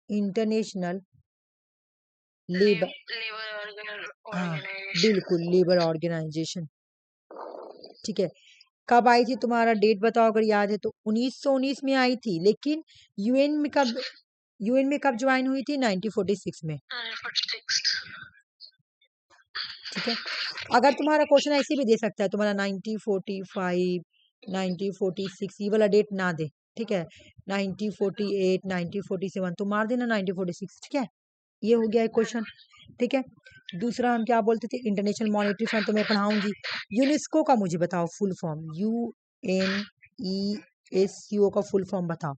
इंटरनेशनल लेबर, हाँ बिल्कुल, लेबर ऑर्गेनाइजेशन। ठीक है, कब आई थी? तुम्हारा डेट बताओ अगर याद है तो। 1919 में आई थी, लेकिन यूएन में कब, यूएन में कब ज्वाइन हुई थी? 1946 में। ठीक है, अगर तुम्हारा क्वेश्चन ऐसे भी दे सकता है, तुम्हारा 1945, 1946, ये वाला डेट ना दे। ठीक है, 1948, 1947, तो मार देना 1946। ठीक है, ये हो गया एक क्वेश्चन। ठीक है, दूसरा हम क्या बोलते थे? इंटरनेशनल मॉनेटरी फंड, तो मैं पढ़ाऊंगी। यूनेस्को का मुझे बताओ फुल फॉर्म, UNESCO का फुल फॉर्म बताओ।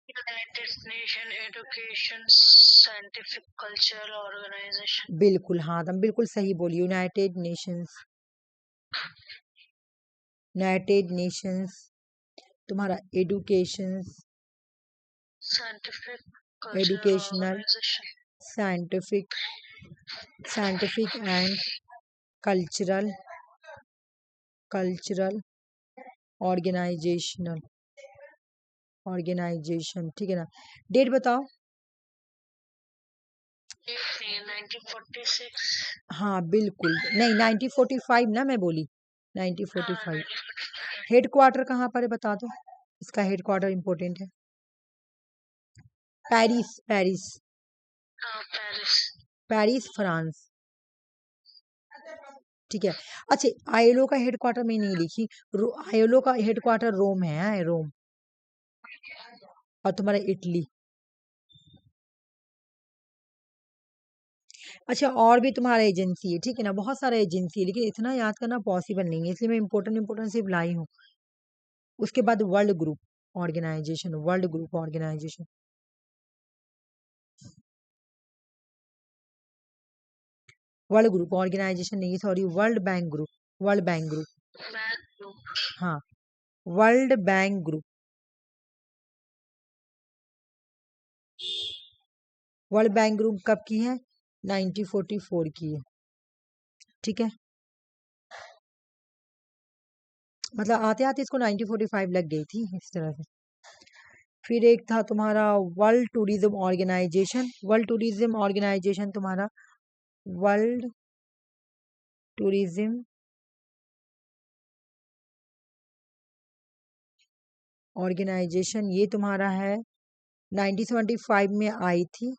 United Nation Education Scientific Cultural Organization, बिल्कुल, हाँ तुम बिल्कुल सही बोली। यूनाइटेड नेशंस तुम्हारा education, educational, scientific and cultural organization. ठीक है ना, डेट बताओ। 1946, हाँ बिल्कुल, नहीं 1945 ना, मैं बोली 1945। हेडक्वार्टर कहाँ पर है बता दो, इसका हेडक्वार्टर इंपॉर्टेंट है। Paris, Paris, Paris France. ठीक है, अच्छा आईएलओ का हेडक्वार्टर में नहीं लिखी, आईएलओ का हेडक्वार्टर रोम है, रोम, और तुम्हारा इटली। अच्छा, और भी तुम्हारा एजेंसी है, ठीक है ना, बहुत सारा एजेंसी है, लेकिन इतना याद करना पॉसिबल नहीं है, इसलिए मैं इंपॉर्टेंट इंपॉर्टेंट सिर्फ लाई हूँ। उसके बाद World Group Organization, World Group Organization, World Group Organization नहीं, sorry, World Bank Group, World Bank Group, हाँ World Bank Group, World Bank Group कब की है? 1944 की है। ठीक है, मतलब आते आते इसको 1945 लग गई थी, इस तरह से। फिर एक था तुम्हारा World Tourism Organization, World Tourism Organization तुम्हारा वर्ल्ड टूरिज्म ऑर्गेनाइजेशन ये तुम्हारा है 1975 में आई थी,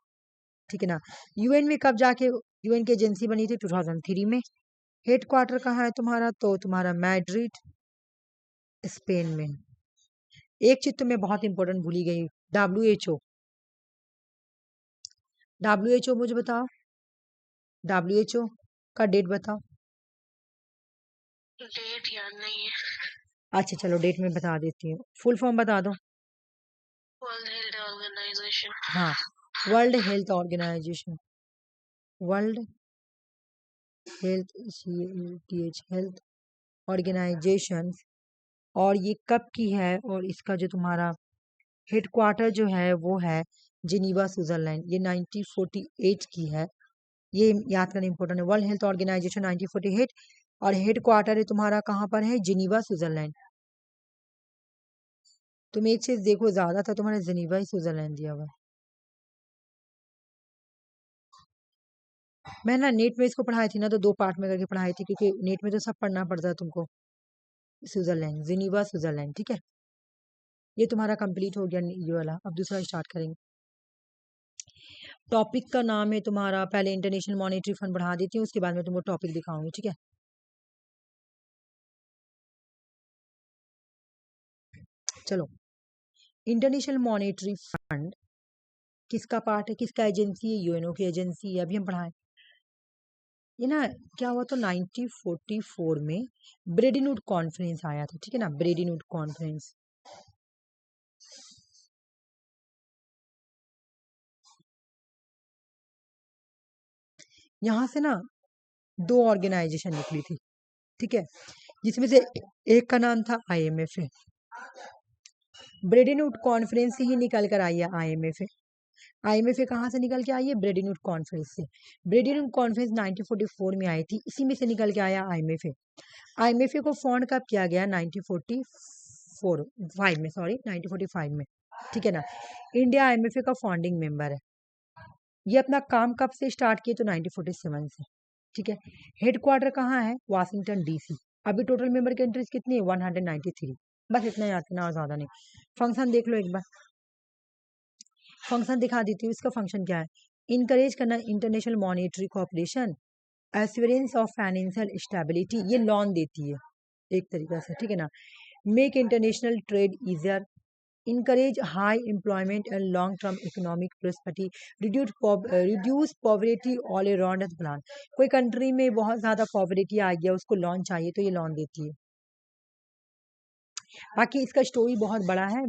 ठीक है ना। यूएन में कब जाके यूएन की एजेंसी बनी थी? 2003 में। हेड क्वार्टर कहाँ है तुम्हारा? तो तुम्हारा मैड्रिड, स्पेन में। एक चीज तो मैं बहुत इंपॉर्टेंट भूली गई, WHO। WHO मुझे बताओ, WHO का डेट बताओ। डेट याद नहीं है। अच्छा चलो डेट में बता देती हूँ, फुल फॉर्म बता दो। World Health Organization. हाँ, World Health Organization, World Health Organization. और ये कब की है? और इसका जो तुम्हारा हेड क्वार्टर जो है वो है जिनीवा, स्विट्जरलैंड। ये 1948 की है, ये याद करना इंपॉर्टेंट है। वर्ल्ड हेल्थ ऑर्गेनाइजेशन 1948, और हेड क्वार्टर है तुम्हारा कहाँ पर है? Geneva, Switzerland. तुम एक चीज देखो, ज्यादा था तुम्हारा जिनीवा ही स्विट्जरलैंड दिया हुआ है। मैं ना नेट में इसको पढ़ाई थी ना, तो दो पार्ट में करके पढ़ाई थी, क्योंकि नेट में तो सब पढ़ना पड़ता है तुमको। स्विट्जरलैंड, जिनीवा स्विट्जरलैंड, ठीक है। ये तुम्हारा कंप्लीट हो गया ये वाला। अब दूसरा स्टार्ट करेंगे। टॉपिक का नाम है तुम्हारा, पहले इंटरनेशनल मॉनेटरी फंड बढ़ा देती हूँ, उसके बाद में तुमको टॉपिक दिखाऊंगी, ठीक है। चलो, इंटरनेशनल मॉनेटरी फंड किसका पार्ट है, किसका एजेंसी है? यूएनओ की एजेंसी है, अभी हम पढ़ाए। ये ना क्या हुआ, तो 1944 में ब्रेडिन वुड कॉन्फ्रेंस आया था, ठीक है ना, ब्रेडिन वुड कॉन्फ्रेंस। यहाँ से ना दो ऑर्गेनाइजेशन निकली थी, ठीक है, जिसमें से एक का नाम था IMF। ब्रेडिन वुड कॉन्फ्रेंस से ही निकल कर आई है IMF। IMF कहाँ से निकल के आई है? ब्रेडिन वुड कॉन्फ्रेंस से। ब्रेडिन वुड कॉन्फ्रेंस 1944 में आई थी, इसी में से निकल के आया IMF। IMF को फॉन्ड कब किया गया? 1945 में, सॉरी 1945 में, ठीक है ना। इंडिया IMF का फाउंडिंग मेंबर है। ये अपना काम कब से स्टार्ट किए? तो 1947 से, ठीक है। हेडक्वार्टर कहाँ है? Washington DC। अभी टोटल मेंबर कंट्रीज कितनी है? 193। बस इतना याद करना और ज्यादा नहीं। फंक्शन देख लो एक बार, फंक्शन दिखा देती हूँ। इसका फंक्शन क्या है? इनकरेज करना international monetary cooperation, assurance of financial stability, ये लोन देती है एक तरीका से, ठीक है ना। Make international trade easier, encourage high employment and long term economic prosperity, reduce poverty all around the plan। कोई कंट्री में बहुत ज्यादा पॉवर्टी आ गया, उसको लोन चाहिए, तो ये लोन देती है। बाकी इसका स्टोरी बहुत बड़ा है,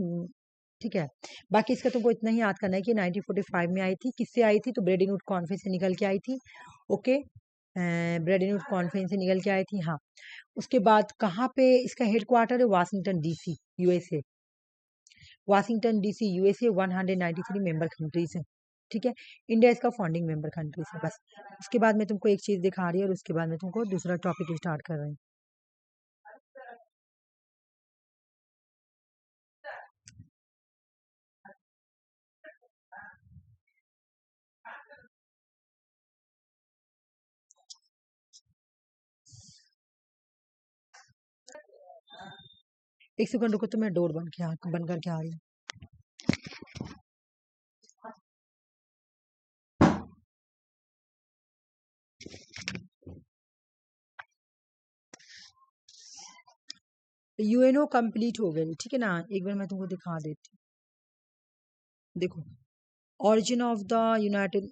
ठीक है। बाकी इसका तुमको इतना ही याद करना है कि 1945 में आई थी। किससे आई थी? तो ब्रेडिन वुड कॉन्फ्रेंस से निकल के आई थी, ओके। ब्रेडिन वुड कॉन्फ्रेंस से निकल के आई थी, हाँ। उसके बाद कहाँ पे इसका हेडक्वार्टर है? Washington DC, USA। Washington DC, USA। 193 member countries है, ठीक है। इंडिया इसका फाउंडिंग मेंबर कंट्रीज है, बस। उसके बाद मैं तुमको एक चीज दिखा रही हूँ, और उसके बाद मैं तुमको दूसरा टॉपिक स्टार्ट कर रही हूँ। एक सेकंड रुको, तो मैं डोर बंद करके आ रही हूँ। UNO कंप्लीट हो गई, ठीक है ना। एक बार मैं तुमको दिखा देती हूँ, देखो। origin of the united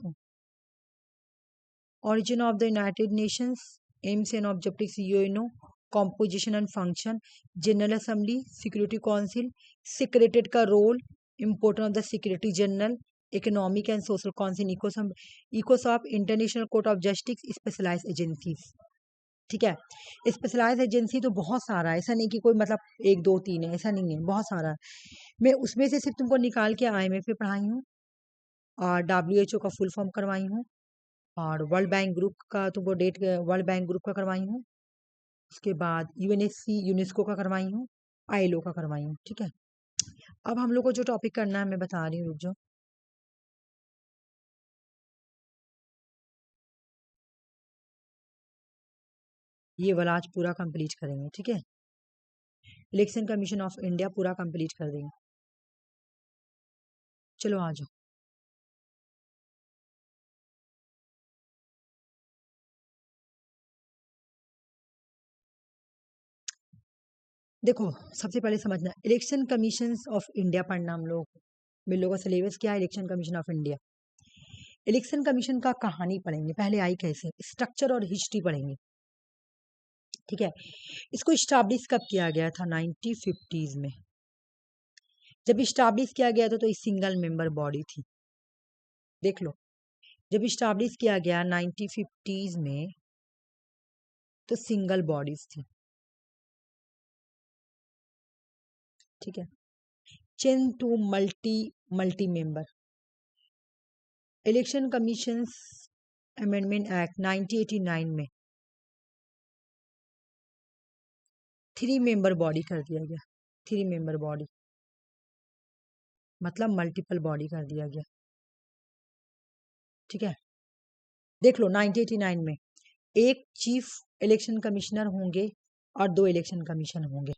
origin of the United Nations, aims and objectives, UNO, composition and function, general assembly, security council, secretariat का role, important of the secretary general, economic and social council, ECOSOC, international court of justice, specialized agencies, ठीक है। Specialise agency तो बहुत सारा है, ऐसा नहीं कि कोई मतलब एक दो तीन है, ऐसा नहीं है, बहुत सारा है। मैं उसमें से सिर्फ तुमको निकाल के IMF पे पढ़ाई हूँ, और WHO का फुल फॉर्म करवाई हूँ, और वर्ल्ड बैंक ग्रुप का तुमको डेट, वर्ल्ड बैंक ग्रुप का करवाई हूँ। उसके बाद UNSC, यूनेस्को का करवाई हूँ, ILO का करवाई हूँ, ठीक है। अब हम लोग को जो टॉपिक करना है मैं बता रही हूँ, रुक जाओ। ये वाला आज पूरा कंप्लीट करेंगे, ठीक है। इलेक्शन कमीशन ऑफ इंडिया पूरा कंप्लीट कर देंगे। चलो आ जाओ। देखो सबसे पहले समझना, इलेक्शन कमीशन ऑफ इंडिया पढ़ना हम लोगों का सिलेबस क्या है, Election Commission of India. Election commission का कहानी पढ़ेंगे, पहले आई कैसे, स्ट्रक्चर और हिस्ट्री पढ़ेंगे, ठीक है। इसको स्टैब्लिश कब किया गया था, 1950s में। जब स्टैब्लिश किया गया था तो इस सिंगल मेंबर बॉडी थी, देख लो। जब स्टैब्लिश किया गया 1950s में तो सिंगल बॉडीज थी, ठीक है। Change to multi member. Election Commission Amendment Act 1989 में 3 मेंबर बॉडी कर दिया गया। 3 मेंबर बॉडी मतलब मल्टीपल बॉडी कर दिया गया, ठीक है। देख लो 1989 में एक चीफ इलेक्शन कमिश्नर होंगे और 2 इलेक्शन कमीशन होंगे।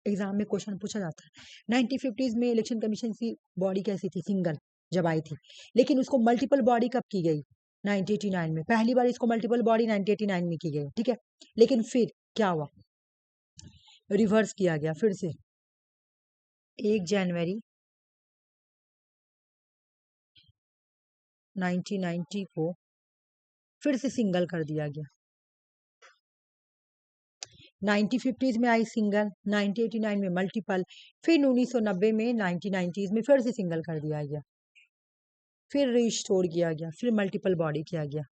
एग्जाम में क्वेश्चन पूछा जाता है। 1950s में इलेक्शन कमीशन की बॉडी कैसी थी, सिंगल जब आई थी, लेकिन उसको मल्टीपल बॉडी कब की गई, 1989 में। पहली बार इसको मल्टीपल बॉडी 1989 में की गई, ठीक है। लेकिन फिर क्या हुआ, रिवर्स किया गया फिर से 1 जनवरी 1990 को फिर से सिंगल कर दिया गया। 1950s में आई सिंगल, 1989 में मल्टीपल, फिर 1990 में 1990s में फिर से सिंगल कर दिया गया, फिर रिस्टोर किया गया, फिर मल्टीपल बॉडी किया गया।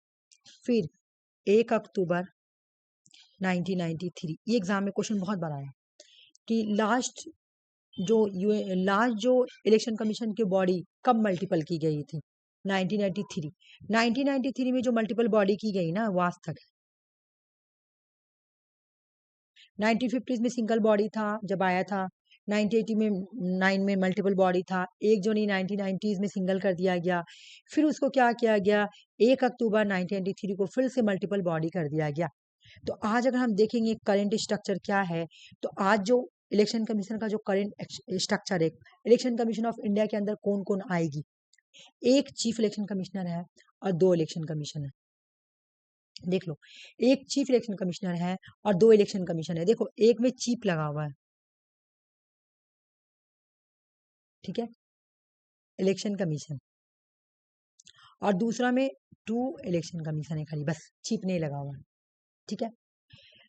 फिर 1 अक्टूबर 1993, ये एग्जाम में क्वेश्चन बहुत बड़ा है कि लास्ट जो इलेक्शन कमीशन की बॉडी कब मल्टीपल की गई थी, 1993। 1993 में जो मल्टीपल बॉडी की गई ना वो आज तक है। 1950s में सिंगल बॉडी था जब आया था, 1989 में मल्टीपल बॉडी था, 1 जनवरी 1990s में सिंगल कर दिया गया, फिर उसको क्या किया गया, 1 अक्टूबर 1993 को फिर से मल्टीपल बॉडी कर दिया गया। तो आज अगर हम देखेंगे करंट स्ट्रक्चर क्या है, तो आज जो इलेक्शन कमीशन का जो करंट स्ट्रक्चर है, इलेक्शन कमीशन ऑफ इंडिया के अंदर कौन कौन आएगी, एक चीफ इलेक्शन कमिश्नर है और 2 इलेक्शन कमीशन है। देख लो, एक चीफ इलेक्शन कमिश्नर है और 2 इलेक्शन कमीशन है। देखो एक में चीफ लगा हुआ है, ठीक है, इलेक्शन कमीशन, और दूसरा में 2 इलेक्शन कमीशन है खाली, बस चीफ नहीं लगा हुआ है, ठीक है।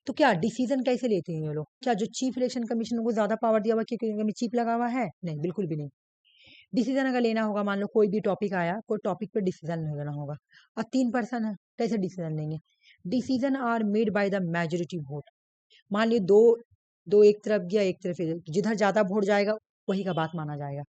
तो क्या डिसीजन कैसे लेते हैं ये लोग, क्या जो चीफ इलेक्शन कमीशन को ज्यादा पावर दिया हुआ क्योंकि उनमें चीफ लगा हुआ है, नहीं, बिल्कुल भी नहीं। डिसीजन अगर लेना होगा, मान लो कोई भी टॉपिक आया, कोई टॉपिक पे डिसीजन लेना होगा और 3 पर्सन है, कैसे डिसीजन लेंगे, decision are made by the majority vote. मान ली दो दो एक तरफ गया एक तरफ, जिधर ज्यादा वोट जाएगा वही का बात माना जाएगा,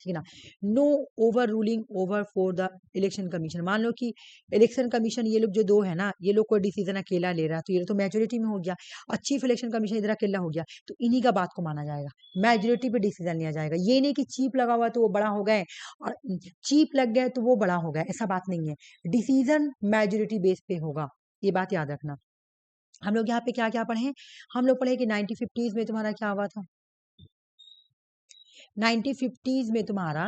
ठीक है ना। No over ruling over for the Election Commission. मान लो कि इलेक्शन कमीशन ये लोग जो 2 है ना, ये लोग कोई डिसीजन अकेला ले रहा है तो ये तो मेजोरिटी में हो गया, और चीफ इलेक्शन कमीशन इधर अकेला हो गया, तो इन्हीं का बात को माना जाएगा, मेजोरिटी पे डिसीजन लिया जाएगा। ये नहीं कि चीफ लगा हुआ तो वो बड़ा हो गए और चीफ लग गए तो वो बड़ा हो गया, ऐसा बात नहीं है। डिसीजन मेजोरिटी बेस पे होगा, ये बात याद रखना। हम लोग यहाँ पे क्या क्या पढ़े, हम लोग पढ़े कि 1950s में तुम्हारा क्या हुआ था, 1950s में तुम्हारा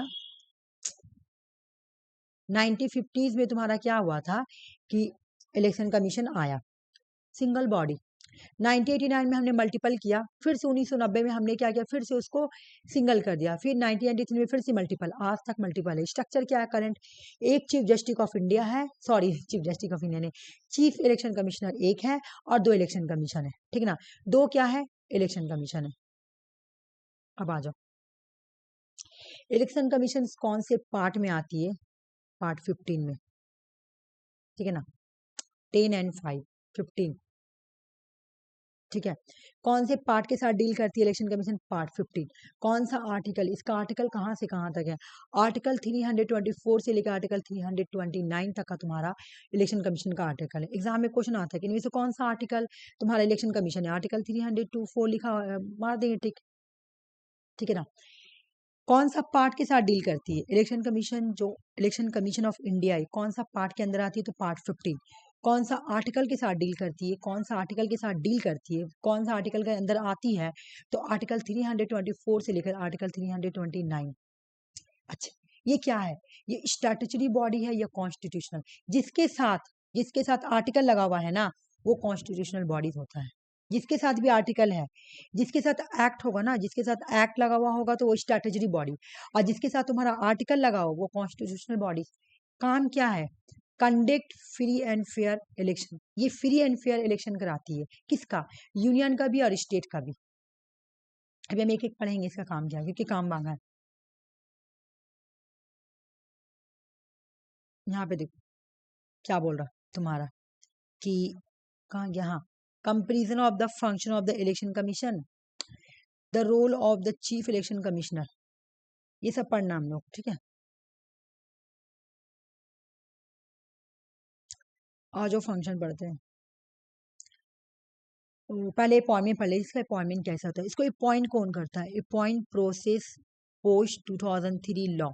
1950s में तुम्हारा क्या हुआ था कि इलेक्शन कमीशन आया, सिंगल बॉडी। 1989 में हमने मल्टीपल किया, फिर से 1990 में हमने क्या किया, फिर से उसको सिंगल कर दिया, फिर 1993 में फिर से मल्टीपल, आज तक मल्टीपल है। स्ट्रक्चर क्या है करंट, एक चीफ जस्टिस ऑफ इंडिया है, sorry chief Justice of India ने, चीफ इलेक्शन कमिश्नर एक है और 2 इलेक्शन कमीशन है, ठीक है ना, 2 क्या है, इलेक्शन कमीशन है। अब आ जाओ, इलेक्शन कमीशन कौन से पार्ट में आती है, पार्ट 15 में, ठीक है ना, 10 and 5, 15, ठीक है। कौन से पार्ट के साथ डील करती है इलेक्शन कमीशन, पार्ट 15। कौन सा आर्टिकल, इसका आर्टिकल कहाँ से कहाँ तक है, आर्टिकल 324 से लेकर आर्टिकल 329 तक का तुम्हारा इलेक्शन कमीशन का आर्टिकल है। एग्जाम में क्वेश्चन आता है कि इनमें से कौन सा आर्टिकल तुम्हारा इलेक्शन कमीशन है, आर्टिकल 324 लिखा मार देंगे, ठीक, ठीक है ना। कौन सा पार्ट के साथ डील करती है इलेक्शन कमीशन, जो इलेक्शन कमीशन ऑफ इंडिया है, कौन सा पार्ट के अंदर आती है, तो पार्ट 15। कौन सा आर्टिकल के साथ डील करती है, कौन सा आर्टिकल के साथ डील करती है, कौन सा आर्टिकल के अंदर आती है, तो आर्टिकल 324 से लेकर आर्टिकल 329। अच्छा, ये क्या है, ये स्टैट्यूटरी बॉडी है या कॉन्स्टिट्यूशनल? जिसके साथ आर्टिकल लगा हुआ है ना, वो कॉन्स्टिट्यूशनल बॉडीज होता है। जिसके साथ भी आर्टिकल है, जिसके साथ एक्ट होगा ना, जिसके साथ एक्ट लगा हुआ होगा तो वो स्टैट्यूटरी बॉडी, और जिसके साथ तुम्हारा आर्टिकल लगा हो वो कॉन्स्टिट्यूशनल बॉडी। काम क्या है, conduct free and fair election. ये फ्री एंड फेयर इलेक्शन कराती है, किसका, यूनियन का भी और स्टेट का भी। अभी हम एक एक पढ़ेंगे इसका काम क्या है, क्योंकि काम मांगा है। यहाँ पे देखो क्या बोल रहा तुम्हारा कि कहाँ गया, हाँ, comparison of the function of the Election Commission, the role of the Chief Election Commissioner, ये सब पढ़ना हम लोग, ठीक है। आज जो फंक्शन पढ़ते हैं, पहले अपॉइंटमेंट पढ़ ले, इसका अपॉइंटमेंट कैसा होता है, इसको अपॉइंट कौन करता है, अपॉइंट प्रोसेस पोस्ट 2003 लॉ।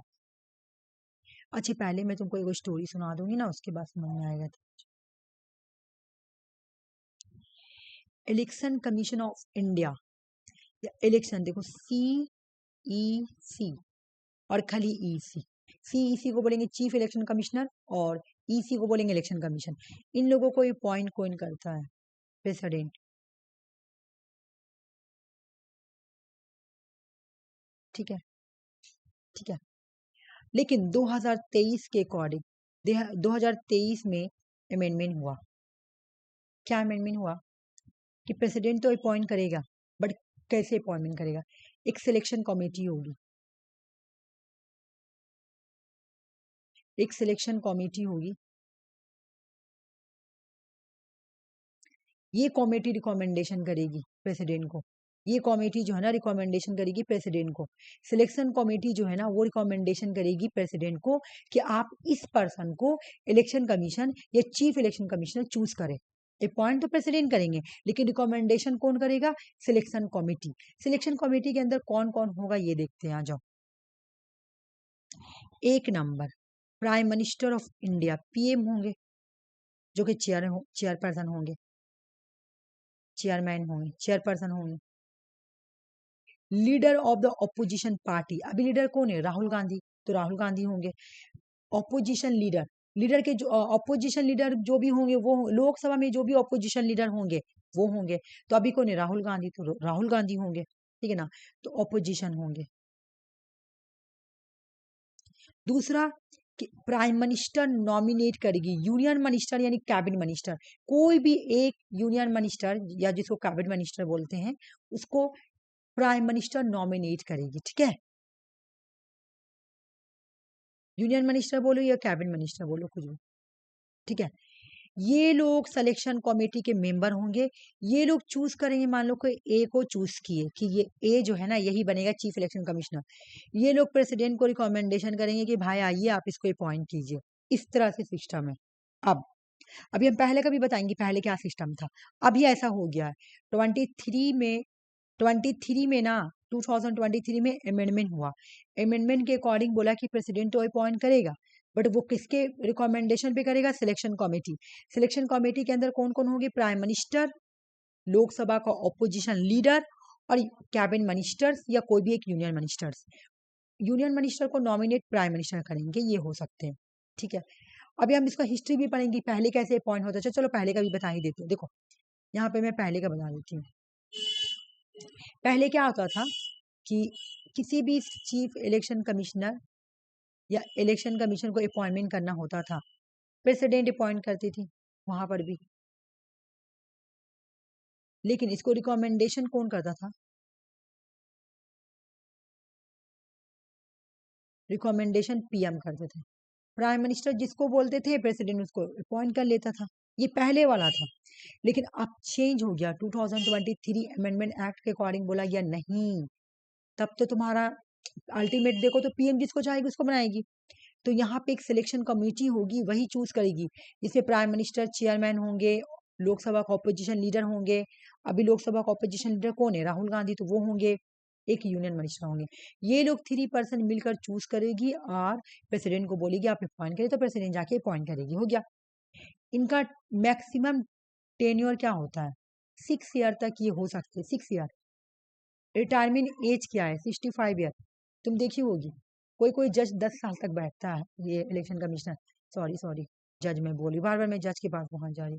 अच्छा, पहले मैं तुमको एक स्टोरी सुना दूंगी ना, उसके बाद समझ में आएगा। Election Commission of India, election देखो CEC और खाली EC। CEC को बोलेंगे चीफ इलेक्शन कमिश्नर और EC को बोलेंगे इलेक्शन कमीशन। इन लोगों को अपॉइंट कौन करता है, प्रेसिडेंट, ठीक है, ठीक है। लेकिन 2023 के अकॉर्डिंग 2023 में अमेंडमेंट हुआ। क्या अमेंडमेंट हुआ कि प्रेसिडेंट तो अपॉइंट करेगा, बट कैसे अपॉइंटमेंट करेगा, एक सिलेक्शन कमेटी होगी, एक सिलेक्शन कमेटी होगी। ये कमेटी रिकमेंडेशन करेगी प्रेसिडेंट को, ये कमेटी जो है ना रिकमेंडेशन करेगी प्रेसिडेंट को। सिलेक्शन कमेटी जो है ना वो रिकमेंडेशन करेगी प्रेसिडेंट को कि आप इस पर्सन को इलेक्शन कमीशन या चीफ इलेक्शन कमिश्नर चूज करें। अपॉइंट तो प्रेसिडेंट करेंगे, लेकिन रिकमेंडेशन कौन करेगा, सिलेक्शन कमेटी। सिलेक्शन कमेटी के अंदर कौन कौन होगा ये देखते हैं, आ जाओ। एक number, prime minister of India, PM होंगे, जो कि चेयरपर्सन होंगे, चेयरमैन होंगे, चेयरपर्सन होंगे। Leader of the opposition party, अभी लीडर कौन है, राहुल गांधी, तो राहुल गांधी होंगे। ऑपोजिशन लीडर, लीडर के जो ऑपोजिशन लीडर जो भी होंगे वो लोकसभा में जो भी ऑपोजिशन लीडर होंगे वो होंगे। तो अभी कौन है, राहुल गांधी, तो राहुल गांधी होंगे, ठीक है ना, तो ऑपोजिशन होंगे। दूसरा कि प्राइम मिनिस्टर नॉमिनेट करेगी, यूनियन मिनिस्टर यानी कैबिनेट मिनिस्टर, कोई भी एक यूनियन मिनिस्टर या जिसको कैबिनेट मिनिस्टर बोलते हैं उसको प्राइम मिनिस्टर नॉमिनेट करेगी, ठीक है। यूनियन मिनिस्टर बोलो या कैबिनेट मिनिस्टर बोलो, कुछ भी, ठीक है। ये लोग सिलेक्शन कमेटी के मेंबर होंगे। ये लोग चूज करेंगे, मान लो कोई ए को चूज किए कि ये ए जो है ना यही बनेगा चीफ इलेक्शन कमिश्नर। ये लोग प्रेसिडेंट को रिकमेंडेशन करेंगे कि भाई आइए आप इसको अपॉइंट कीजिए। इस तरह से सिस्टम है। अब अभी हम पहले का भी बताएंगे पहले क्या सिस्टम था। अभी ऐसा हो गया है 23 में ना 2023 में अमेंडमेंट हुआ। अमेंडमेंट के अकॉर्डिंग बोला कि प्रेसिडेंट तो अपॉइंट करेगा, बट वो किसके रिकमेंडेशन पे करेगा, सिलेक्शन कमेटी। सिलेक्शन कमेटी के अंदर कौन कौन होंगे, प्राइम मिनिस्टर, लोकसभा का ऑपोजिशन लीडर और कैबिनेट मिनिस्टर्स या कोई भी एक यूनियन मिनिस्टर्स। यूनियन मिनिस्टर को नॉमिनेट प्राइम मिनिस्टर करेंगे, ये हो सकते हैं, ठीक है। अभी हम इसका हिस्ट्री भी पढ़ेंगे, पहले कैसे अपॉइंट होता है। चलो पहले का भी बता ही देते हैं। देखो यहाँ पे मैं पहले का बता देती हूँ। पहले क्या होता था कि किसी भी चीफ इलेक्शन कमिश्नर या इलेक्शन कमीशन को अपॉइंटमेंट करना होता था, प्रेसिडेंट अपॉइंट करती थी वहां पर भी, लेकिन इसको रिकमेंडेशन कौन करता था, रिकमेंडेशन PM करते थे। प्राइम मिनिस्टर जिसको बोलते थे प्रेसिडेंट उसको अपॉइंट कर लेता था। ये पहले वाला था, लेकिन अब चेंज हो गया। 2023 अमेंडमेंट एक्ट के अकॉर्डिंग बोला गया नहीं, तब तो तुम्हारा अल्टीमेट देखो तो PM जिसको चाहेगी उसको बनाएगी। तो यहाँ पे एक सिलेक्शन कमेटी होगी, वही चूज करेगी, जिसमें प्राइम मिनिस्टर चेयरमैन होंगे, लोकसभा का ऑपोजिशन लीडर होंगे। अभी लोकसभा का ऑपोजिशन लीडर कौन है, राहुल गांधी, तो वो होंगे। एक यूनियन मिनिस्टर होंगे। ये लोग 3% मिलकर चूज करेगी और प्रेसिडेंट को बोलेगी आप अपॉइंट करें, तो प्रेसिडेंट जाके अपॉइंट करेगी, हो गया। इनका मैक्सिमम टेन्योर क्या होता है, 6 ईयर तक ये हो सकते हैं, 6 ईयर। रिटायरमेंट एज क्या है, 65 ईयर। तुम देखी होगी कोई कोई जज 10 साल तक बैठता है, ये इलेक्शन कमिश्नर, सॉरी सॉरी जज में बोली, बार बार मैं जज के पास पहुंच जा रही।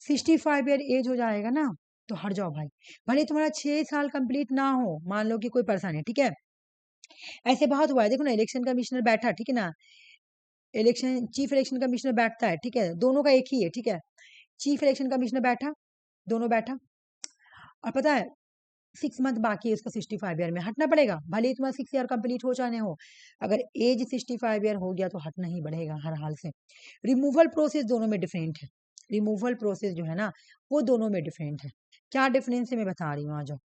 65 ईयर एज हो जाएगा ना तो हट जाओ भाई, भले तुम्हारा 6 साल कंप्लीट ना हो, मान लो कि कोई पर्सन है, ठीक है, ऐसे बहुत हुआ है, देखो ना इलेक्शन कमिश्नर बैठा, ठीक है ना, इलेक्शन चीफ इलेक्शन कमिश्नर बैठता है, ठीक है, दोनों का एक ही है, ठीक है, चीफ इलेक्शन कमिश्नर बैठा, दोनों बैठा, और पता है 6 मंथ बाकी है उसका 65 ईयर में हटना पड़ेगा, भले ही तुम्हारा 6 ईयर कंप्लीट हो चाहे हो, अगर एज 65 ईयर हो गया तो हटना ही पड़ेगा हर हाल से। रिमूवल प्रोसेस दोनों में डिफरेंट है, रिमूवल प्रोसेस जो है ना वो दोनों में डिफरेंट है। क्या डिफरेंस है मैं बता रही हूँ, आ जाओ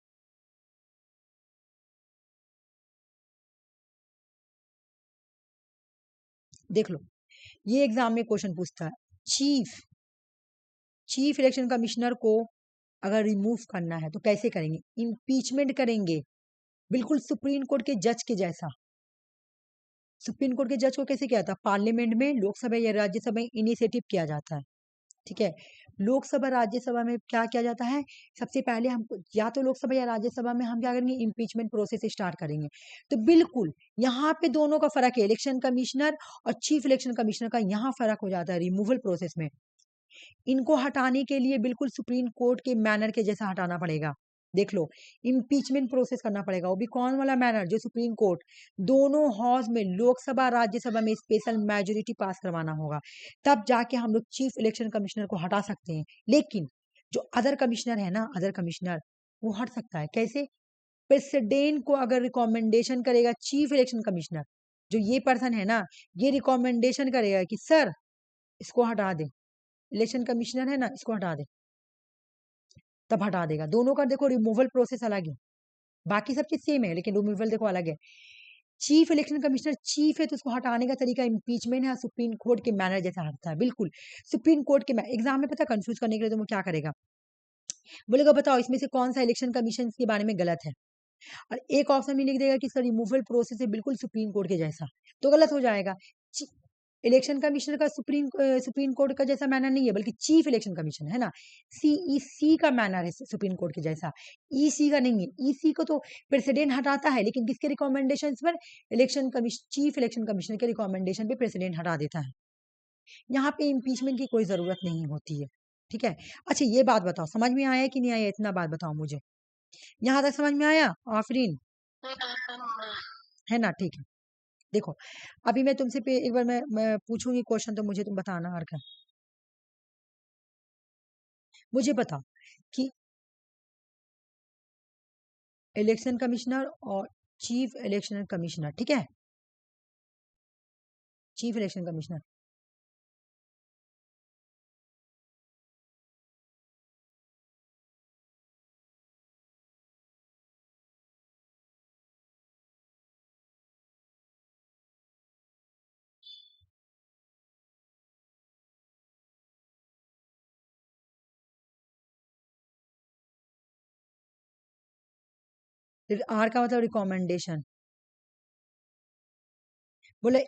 देख लो। ये एग्जाम में क्वेश्चन पूछता है, चीफ चीफ इलेक्शन कमिश्नर को अगर रिमूव करना है तो कैसे करेंगे, इम्पीचमेंट करेंगे, बिल्कुल सुप्रीम कोर्ट के जज के जैसा। सुप्रीम कोर्ट के जज को कैसे किया था, पार्लियामेंट में, लोकसभा या राज्यसभा में इनिशिएटिव किया जाता है, ठीक है, लोकसभा राज्यसभा में क्या किया जाता है, सबसे पहले हम या तो लोकसभा या राज्यसभा में हम क्या करेंगे, इम्पीचमेंट प्रोसेस स्टार्ट करेंगे। तो बिल्कुल यहाँ पे दोनों का फर्क है, इलेक्शन कमिश्नर और चीफ इलेक्शन कमिश्नर का यहाँ फर्क हो जाता है रिमूवल प्रोसेस में। इनको हटाने के लिए बिल्कुल सुप्रीम कोर्ट के मैनर के जैसा हटाना पड़ेगा, देख लो, इम्पीचमेंट प्रोसेस करना पड़ेगा, वो भी कौन वाला मैनर, जो सुप्रीम कोर्ट दोनों हाउस में, लोकसभा राज्यसभा में स्पेशल मेजोरिटी पास करवाना होगा, तब जाके हम लोग चीफ इलेक्शन कमिश्नर को हटा सकते हैं। लेकिन जो अदर कमिश्नर है ना, अदर कमिश्नर वो हट सकता है, कैसे, प्रेसिडेंट को अगर रिकमेंडेशन करेगा चीफ इलेक्शन कमिश्नर, जो ये पर्सन है ना, ये रिकमेंडेशन करेगा कि सर इसको हटा दे, इलेक्शन कमिश्नर है ना इसको हटा दे, तब हटा देगा। दोनों का देखो रिमूवल प्रोसेस अलग है, बाकी सब चीज सेम है लेकिन रिमूवल देखो अलग है। चीफ इलेक्शन कमिश्नर चीफ है तो उसको हटाने का तरीका इम्पीचमेंट है, सुप्रीम कोर्ट के मैनर जैसा हटता है, बिल्कुल सुप्रीम कोर्ट के एग्जाम में पता कंफ्यूज करने के लिए तो वो क्या करेगा, बोलेगा बताओ इसमें से कौन सा इलेक्शन कमीशन के बारे में गलत है, और एक ऑप्शन में लिख देगा कि सर रिमूवल प्रोसेस है बिल्कुल सुप्रीम कोर्ट के जैसा, तो गलत हो जाएगा। इलेक्शन कमिश्नर का सुप्रीम कोर्ट का जैसा मैनर नहीं है, बल्कि चीफ इलेक्शन कमीशन है ना, सीईसी का मैनर है सुप्रीम कोर्ट के जैसा, ईसी का नहीं है। ईसी को तो प्रेसिडेंट हटाता है, लेकिन किसके रिकमेंडेशन पर, चीफ इलेक्शन कमिश्नर के रिकमेंडेशन पे प्रेसिडेंट हटा देता है। यहाँ पे इम्पीचमेंट की कोई जरूरत नहीं होती है, ठीक है। अच्छा ये बात बताओ, समझ में आया कि नहीं आया, इतना बात बताओ मुझे, यहाँ तक समझ में आया आफरीन, है ना, ठीक है। देखो अभी मैं तुमसे पे एक बार मैं पूछूंगी क्वेश्चन, तो मुझे तुम बताना हर का, मुझे बताओ कि इलेक्शन कमिश्नर और चीफ इलेक्शन कमिश्नर, ठीक है, चीफ इलेक्शन कमिश्नर, आर का मतलब रिकमेंडेशन, बोले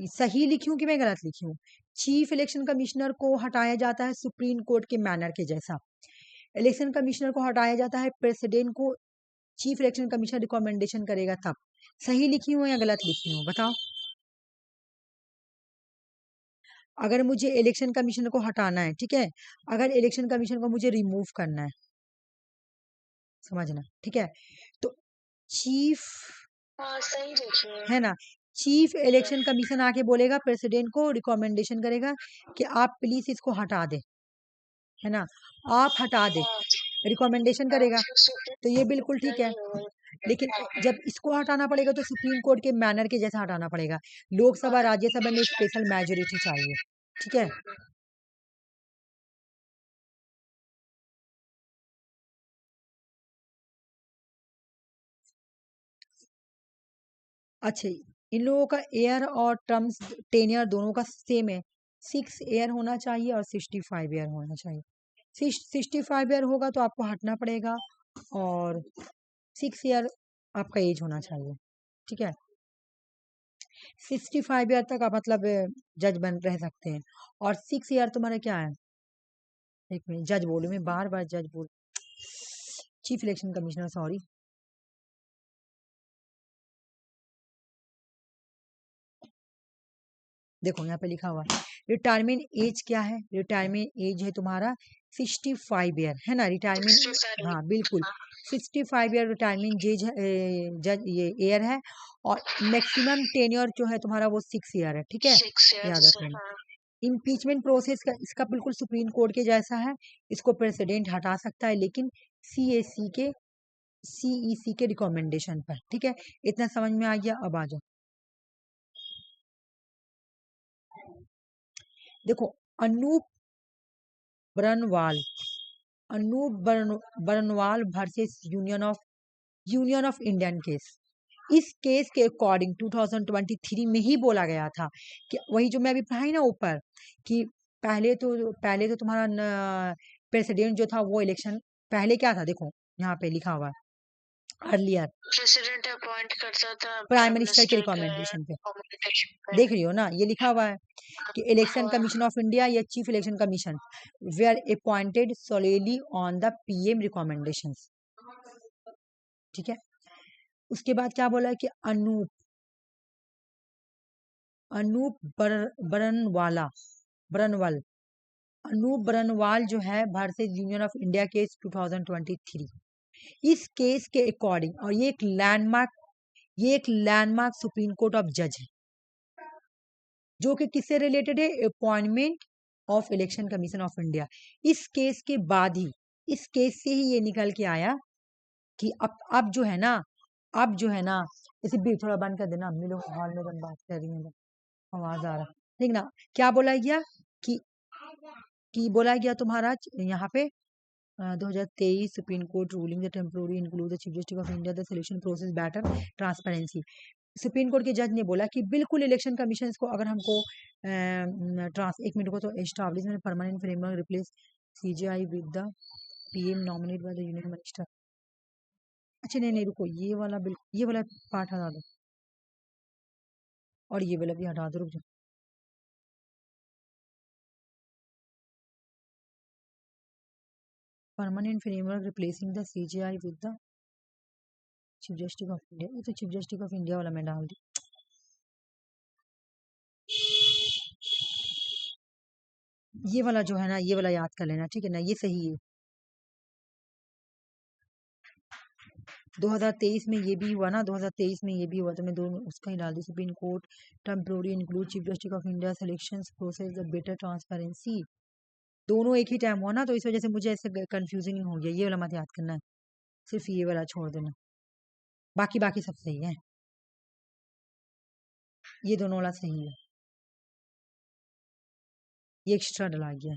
सही लिखी हूं कि मैं गलत लिखी हूँ, चीफ इलेक्शन कमिश्नर को हटाया जाता है सुप्रीम कोर्ट के मैनर के जैसा, इलेक्शन कमिश्नर को हटाया जाता है प्रेसिडेंट को चीफ इलेक्शन कमिश्नर रिकमेंडेशन करेगा तब। सही लिखी हूँ या गलत लिखी हूँ बताओ, अगर मुझे इलेक्शन कमीशन को हटाना है, ठीक है, अगर इलेक्शन कमीशन को मुझे रिमूव करना है, समझना, ठीक है, तो चीफ, सही देखिए, है ना, चीफ इलेक्शन कमीशन आके बोलेगा प्रेसिडेंट को, रिकमेंडेशन करेगा कि आप प्लीज इसको हटा दे, है ना, आप हटा दे, रिकमेंडेशन करेगा, तो ये बिल्कुल ठीक है। लेकिन जब इसको हटाना पड़ेगा तो सुप्रीम कोर्ट के मैनर के जैसा हटाना पड़ेगा, लोकसभा राज्यसभा में स्पेशल मेजोरिटी चाहिए, ठीक है। अच्छा इन लोगों का एयर और टर्म्स टेनियर दोनों का सेम है, 6 ईयर होना चाहिए और 65 ईयर होना चाहिए, 65 ईयर होगा तो आपको हटना पड़ेगा, और 6 ईयर आपका एज होना चाहिए, ठीक है। 65 ईयर तक आप मतलब जज बन रह सकते हैं। और 6 ईयर तुम्हारा क्या है, एक मिनट, जज बोलूं मैं बार बार जज बोल, चीफ इलेक्शन कमिश्नर, सॉरी। देखो यहाँ पे लिखा हुआ रिटायरमेंट एज क्या है, रिटायरमेंट एज है तुम्हारा 65 ईयर, है ना, रिटायरमेंट, 65 हाँ बिल्कुल 65 ईयर रिटायरमेंट जेज जज ये ईयर है। और मैक्सिमम टेन्योर जो है तुम्हारा वो 6 ईयर है, ठीक है, 6 याद इयर्स रख लेना। हाँ। इम्पीचमेंट प्रोसेस का इसका बिल्कुल सुप्रीम कोर्ट के जैसा है, इसको प्रेसिडेंट हटा सकता है लेकिन सीएसी के सीईसी के रिकमेंडेशन पर, ठीक है, इतना समझ में आ गया। अब आ जाओ, देखो Anoop Baranwal, Anoop Baranwal versus Union of Indian case. इस केस के अकॉर्डिंग 2023 में ही बोला गया था कि वही जो मैं अभी पढ़ाई ना ऊपर, कि पहले तो तुम्हारा प्रेसिडेंट जो था वो इलेक्शन, पहले क्या था, देखो यहाँ पे लिखा हुआ अर्लियर प्रेसिडेंट अपॉइंट करता था प्राइम प्राइम मिनिस्टर के मिनिस्टर के रिकमेंडेशन पे, रिकमेंडेशन पे। देख रही हो ना, ये लिखा हुआ है कि इलेक्शन हाँ, कमीशन ऑफ इंडिया या Chief Election Commission were appointed solely on the PM recommendations, ठीक है। उसके बाद क्या बोला है कि अनूप बरनवाल अनूप बरनवाल जो है versus Union of India case 2023, इस केस के अकॉर्डिंग, और ये एक लैंडमार्क सुप्रीम कोर्ट ऑफ जज है जो कि किससे रिलेटेड है, appointment of election Commission of India. इस केस के बाद ही, इस केस से ही ये निकल के आया कि अब जो है ना, अब जो है ना, इसे भी थोड़ा बंद कर देना, अम्मी लोग हॉल में बात कर रही हैं, आवाज आ रहा है, ठीक ना। क्या बोला गया कि बोला गया तुम्हारा यहाँ पे 2023 supreme court ruling the temporary include the chief Justice of India the selection process better transparency. Supreme Court के जज ने बोला कि बिल्कुल इलेक्शन कमीशन को अगर हमको एक मिनट को तो establishment permanent framework replace CGI with the PM nominate by the union minister. अच्छा नहीं नहीं रुको, ये वाला बिल्कुल, ये वाला पार्ट हटा दो और ये वाला भी हटा दो, रुक जाओ। Permanent framework replacing the CGI with the chief Justice of India, ये तो चीफ जस्टिस ऑफ इंडिया वाला मैं डाल दी। ये वाला जो है ना, ये वाला याद कर लेना, ठीक है ना, ये सही है। 2023 में ये भी हुआ ना, 2023 में ये भी हुआ, तो मैं दोनों उसका ही डाल दी। Supreme Court temporary include Chief Justice of India selection process the better transparency, दोनों एक ही टाइम हुआ ना, तो इस वजह से मुझे ऐसे कंफ्यूजिंग हो गया। ये वाला मत याद करना है, सिर्फ ये वाला छोड़ देना, बाकी बाकी सब सही है, ये दोनों वाला सही है, ये एक्स्ट्रा डला गया,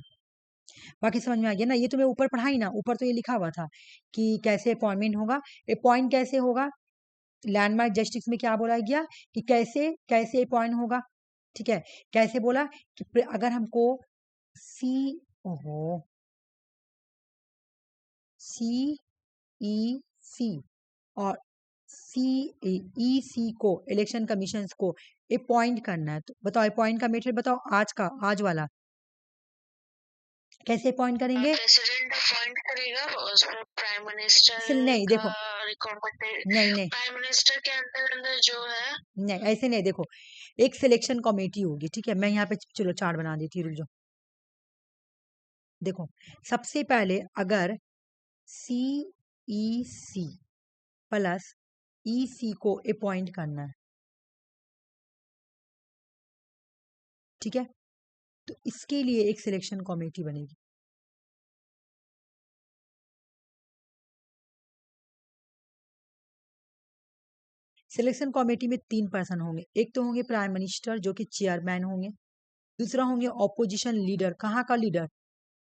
बाकी समझ में आ गया ना। ये तो मैं ऊपर पढ़ाई ना, ऊपर तो ये लिखा हुआ था कि कैसे अपॉइंटमेंट होगा, अपॉइंट कैसे होगा, लैंडमार्क जस्टिस में क्या बोला गया कि कैसे कैसे अपॉइंट होगा, ठीक है, कैसे बोला कि अगर हमको सी ओहो सी ई सी और सी ई सी को इलेक्शन कमीशन को अपॉइंट करना है, तो बताओ अपॉइंट का मेथड बताओ, आज वाला कैसे अपॉइंट करेंगे। प्रेसिडेंट अपॉइंट करेगा, उसमें प्राइम मिनिस्टर नहीं का देखो, रिकमेंडेड, नहीं नहीं प्राइम मिनिस्टर के अंदर जो है। नहीं, ऐसे नहीं, देखो एक सिलेक्शन कमेटी होगी, ठीक है, मैं यहाँ पे चलो चार्ट बना देती हूँ, रुक जाओ। देखो सबसे पहले अगर सी ई सी प्लस ई सी को अपॉइंट करना है, ठीक है, तो इसके लिए एक सिलेक्शन कमेटी बनेगी। सिलेक्शन कमेटी में 3 पर्सन होंगे, एक तो होंगे प्राइम मिनिस्टर जो कि चेयरमैन होंगे, दूसरा होंगे ऑपोजिशन लीडर, कहाँ का लीडर,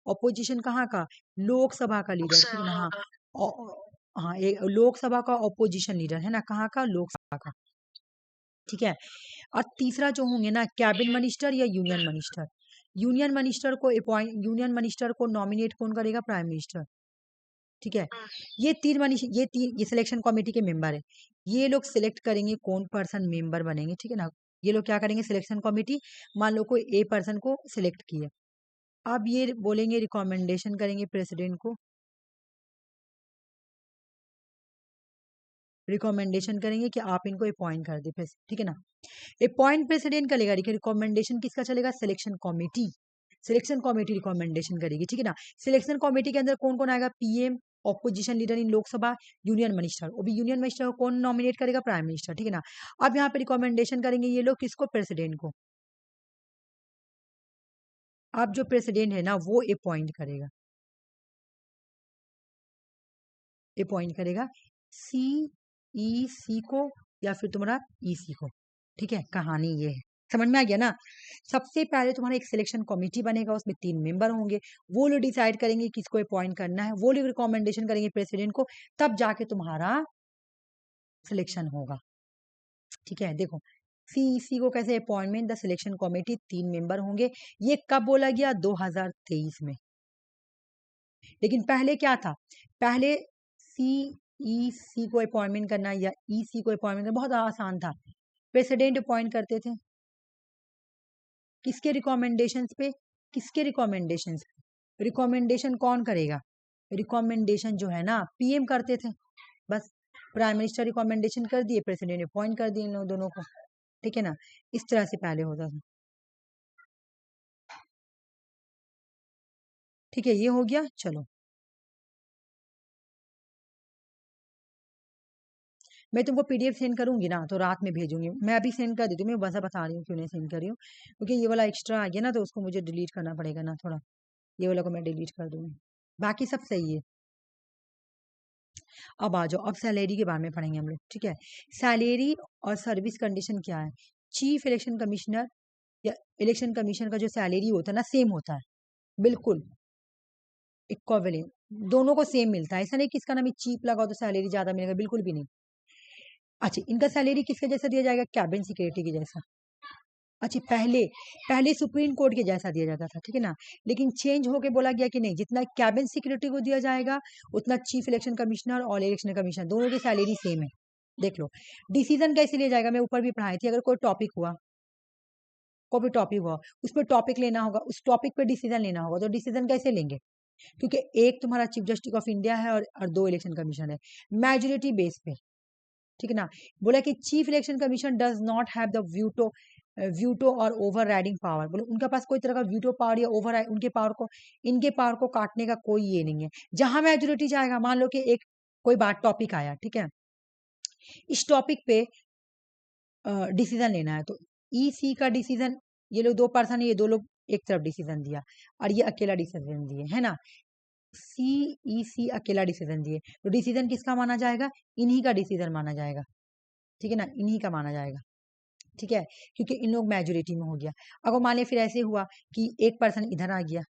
ऑपोजिशन कहाँ का, लोकसभा का लीडर, ठीक है ना, हाँ हाँ, एक लोकसभा का ऑपोजिशन लीडर है ना, कहाँ का, लोकसभा का, ठीक है। और तीसरा जो होंगे ना कैबिनेट मिनिस्टर या यूनियन मिनिस्टर, यूनियन मिनिस्टर को नॉमिनेट कौन करेगा, प्राइम मिनिस्टर, ठीक है। ये सिलेक्शन कमेटी के मेंबर है, ये लोग सिलेक्ट करेंगे कौन पर्सन मेंबर बनेंगे, ठीक है ना, ये लोग क्या करेंगे, सिलेक्शन कमेटी मान लो कोई ए पर्सन को सिलेक्ट किया, अब ये बोलेंगे रिकमेंडेशन करेंगे प्रेसिडेंट को, रिकमेंडेशन करेंगे कि आप इनको अपॉइंट कर दे, ठीक है ना। अपॉइंट प्रेसिडेंट करेगा, रिकमेंडेशन किसका चलेगा, selection committee, selection committee recommendation करेगी, ठीक है ना। सिलेक्शन कमेटी के अंदर कौन कौन आएगा, PM, opposition leader in Lok Sabha, union minister, वो भी यूनियन मिनिस्टर को कौन नॉमिनेट करेगा, प्राइम मिनिस्टर, ठीक है ना। अब यहाँ पे रिकमेंडेशन करेंगे ये लोग किसको, प्रेसिडेंट को। अब जो प्रेसिडेंट है ना वो अपॉइंट करेगा, अपॉइंट करेगा सीईसी को या फिर तुम्हारा ईसी को, ठीक है। कहानी ये है, समझ में आ गया ना। सबसे पहले तुम्हारा एक सिलेक्शन कमेटी बनेगा, उसमें 3 मेंबर होंगे, वो लोग डिसाइड करेंगे किसको अपॉइंट करना है, वो लोग रिकमेंडेशन करेंगे प्रेसिडेंट को, तब जाके तुम्हारा सिलेक्शन होगा, ठीक है। देखो सीईसी को कैसे appointment, the selection committee 3 member होंगे, ये कब बोला गया, 2023 में। लेकिन पहले क्या था, पहले सीईसी को अपॉइंटमेंट करना या ईसी को अपॉइंटमेंट करना बहुत आसान था, प्रेसिडेंट अपॉइंट करते थे, किसके रिकमेंडेशंस पे, किसके रिकमेंडेशंस पे, रिकमेंडेशन कौन करेगा, रिकमेंडेशन जो है ना पीएम करते थे, बस प्राइम मिनिस्टर रिकमेंडेशन कर दिए, प्रेसिडेंट अपॉइंट कर दिए इन लोग दोनों को, ठीक है ना। इस तरह से पहले होता था, ठीक है, ये हो गया। चलो मैं तुमको पीडीएफ सेंड करूंगी ना तो रात में भेजूंगी, मैं अभी सेंड कर देती हूँ, मैं बस बता रही हूँ क्यों नहीं सेंड कर रही हूँ, क्योंकि ये वाला एक्स्ट्रा आ गया ना तो उसको मुझे डिलीट करना पड़ेगा ना थोड़ा, ये वाला को मैं डिलीट कर दूंगी, बाकी सब सही है। अब आ जाओ, अब सैलरी के बारे में पढ़ेंगे हम लोग, ठीक है। सैलरी और सर्विस कंडीशन क्या है, चीफ इलेक्शन कमिश्नर या इलेक्शन कमीशन का जो सैलरी होता है ना सेम होता है, बिल्कुल इक्विवेलेंट, दोनों को सेम मिलता है, ऐसा नहीं कि इसका नाम चीप लगा तो सैलरी ज्यादा मिलेगा, बिल्कुल भी नहीं। अच्छा, इनका सैलरी किसके जैसा दिया जाएगा, कैबिन सेक्रेटरी के जैसा। अच्छा, पहले पहले सुप्रीम कोर्ट के जैसा दिया जाता था, ठीक है ना, लेकिन चेंज होके बोला गया कि नहीं, जितना कैबिन सेक्रेटरी को दिया जाएगा उतना चीफ इलेक्शन कमिश्नर और इलेक्शन कमिश्नर दोनों की सैलरी सेम है। देख लो डिसीजन कैसे लिया जाएगा, मैं ऊपर भी पढ़ाई थी, अगर कोई टॉपिक हुआ, कोई भी टॉपिक हुआ, उस पर टॉपिक लेना होगा, उस टॉपिक पे डिसीजन लेना होगा, तो डिसीजन कैसे लेंगे, क्योंकि एक तुम्हारा चीफ जस्टिस ऑफ इंडिया है और 2 इलेक्शन कमीशन है, मेजोरिटी बेस पे, ठीक है ना। बोला कि Chief Election Commission does not have the veto और ओवर राइडिंग पावर, बोले उनके पास कोई तरह का व्यूटो पावर या ओवर उनके पावर को, इनके पावर को काटने का कोई ये नहीं है, जहां मेजोरिटी जाएगा, मान लो कि एक कोई बात टॉपिक आया, ठीक है, इस टॉपिक पे डिसीजन लेना है, तो ईसी का डिसीजन, ये लोग 2 पर्सन है, ये 2 लोग एक तरफ डिसीजन दिया और ये अकेला डिसीजन दिए, है ना, सीईसी अकेला डिसीजन दिए, तो डिसीजन किसका माना जाएगा, इन्हीं का डिसीजन माना जाएगा, ठीक है ना, इन्हीं का माना जाएगा, ठीक है, क्योंकि इन लोग मेजोरिटी में हो गया। अगर मान लिया फिर ऐसे हुआ कि एक पर्सन इधर आ गया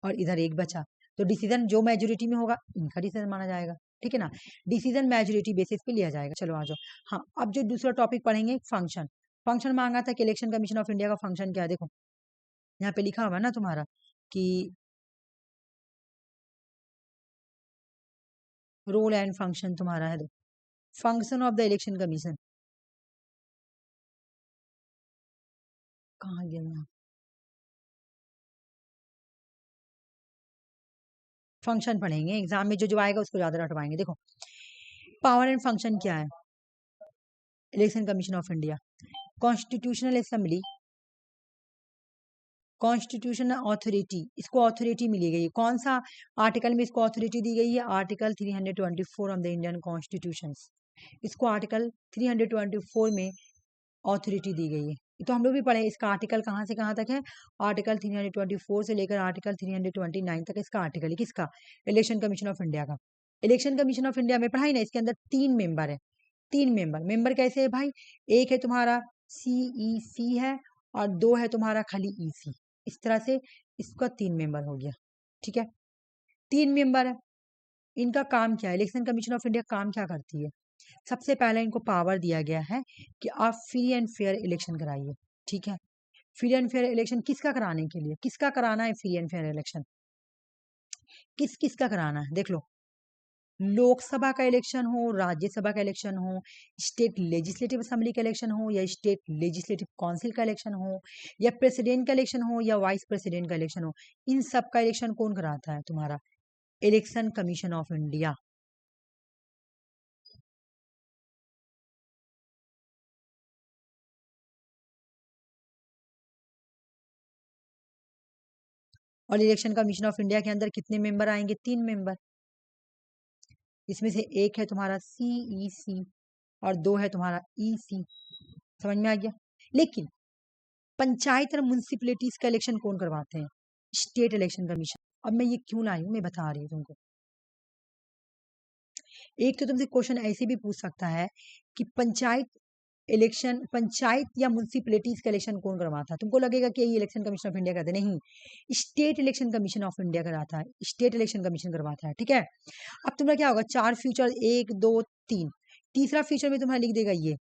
और इधर एक बचा, तो डिसीजन जो मेजोरिटी में होगा इनका डिसीजन माना जाएगा, ठीक है ना, डिसीजन मेजोरिटी बेसिस पे लिया जाएगा। चलो आ जाओ, हाँ अब जो दूसरा टॉपिक पढ़ेंगे फंक्शन, फंक्शन मांगा था कि इलेक्शन कमीशन ऑफ इंडिया का फंक्शन क्या है, देखो यहाँ पे लिखा हुआ ना तुम्हारा कि रोल एंड फंक्शन तुम्हारा है, function of the Election commission, कहाँ गया यहाँ, फंक्शन पढ़ेंगे एग्जाम में, जो जो आएगा उसको ज्यादा रटवाएंगे। देखो पावर एंड फंक्शन क्या है, Election Commission of India, constitutional assembly, constitutional authority, इसको अथॉरिटी मिली गई है, कौन सा आर्टिकल में इसको अथॉरिटी दी गई है, article 324 of the Indian constitution, इसको आर्टिकल 324 में अथॉरिटी दी गई है। ये तो हम लोग भी पढ़े, इसका आर्टिकल कहाँ से कहाँ तक है, आर्टिकल 324 से लेकर आर्टिकल 329 तक इसका आर्टिकल है, किसका, इलेक्शन कमीशन ऑफ इंडिया का। इलेक्शन कमीशन ऑफ इंडिया में पढ़ाई ना, इसके अंदर 3 मेंबर है, 3 मेंबर, मेंबर कैसे है भाई, एक है तुम्हारा सीईसी है और 2 है तुम्हारा खाली ईसी, इस तरह से इसका 3 मेंबर हो गया, ठीक है, 3 मेंबर है। इनका काम क्या है, इलेक्शन कमीशन ऑफ इंडिया काम क्या करती है, सबसे पहले इनको पावर दिया गया है कि आप फ्री एंड फेयर इलेक्शन कराइए, ठीक है, फ्री एंड फेयर इलेक्शन किसका कराने के लिए, किसका कराना है फ्री एंड फेयर इलेक्शन, किस किसका कराना है, देख लो लोकसभा का इलेक्शन हो, राज्यसभा का इलेक्शन हो, स्टेट लेजिस्लेटिव असेंबली का इलेक्शन हो, या स्टेट लेजिस्लेटिव काउंसिल का इलेक्शन हो, या प्रेसिडेंट का इलेक्शन हो, या वाइस प्रेसिडेंट का इलेक्शन हो, इन सब का इलेक्शन कौन कराता है? तुम्हारा इलेक्शन कमीशन ऑफ इंडिया। और इलेक्शन कमीशन ऑफ इंडिया के अंदर कितने मेंबर आएंगे? 3 मेंबर। इसमें से एक है तुम्हारा सीईसी और 2 है तुम्हारा ईसी। समझ में आ गया? लेकिन पंचायत और म्युनिसिपैलिटीज का इलेक्शन कौन करवाते हैं? State election commission. अब मैं ये क्यों लाई हूँ, मैं बता रही हूँ तुमको। एक तो तुमसे क्वेश्चन ऐसे भी पूछ सकता है कि पंचायत या म्युनिसिपैलिटीज का इलेक्शन कौन करवाता है? तुमको लगेगा कि ये इलेक्शन कमीशन ऑफ इंडिया करते, नहीं, state election Commission of India कराता है, स्टेट इलेक्शन कमीशन करवाता है। ठीक है, अब तुम्हारा क्या होगा? 4 फ्यूचर, 1 2 3, तीसरा फ्यूचर में तुम्हारा लिख देगा ये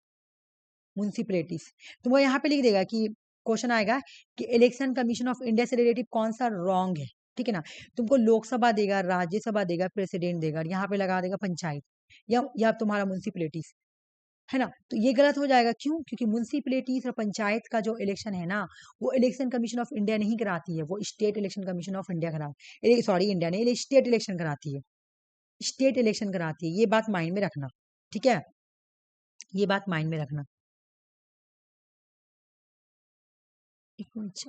म्युनिसिपैलिटीज। तुमको यहाँ पे लिख देगा कि क्वेश्चन आएगा कि इलेक्शन कमीशन ऑफ इंडिया से रिलेटेड कौन सा रॉन्ग है। ठीक है ना, तुमको लोकसभा देगा, राज्यसभा देगा, प्रेसिडेंट देगा, और यहाँ पे लगा देगा पंचायत या तुम्हारा म्युनिसिपैलिटीज, है ना? तो ये गलत हो जाएगा। क्यों? क्योंकि म्युनिसिपैलिटीज और पंचायत का जो इलेक्शन है ना, वो इलेक्शन कमीशन ऑफ इंडिया नहीं कराती है, वो state election Commission of India करा, सॉरी इंडिया नहीं, स्टेट इलेक्शन कराती है, स्टेट इलेक्शन कराती है। ये बात माइंड में रखना। ठीक है, ये बात माइंड में रखना। एक मिनट,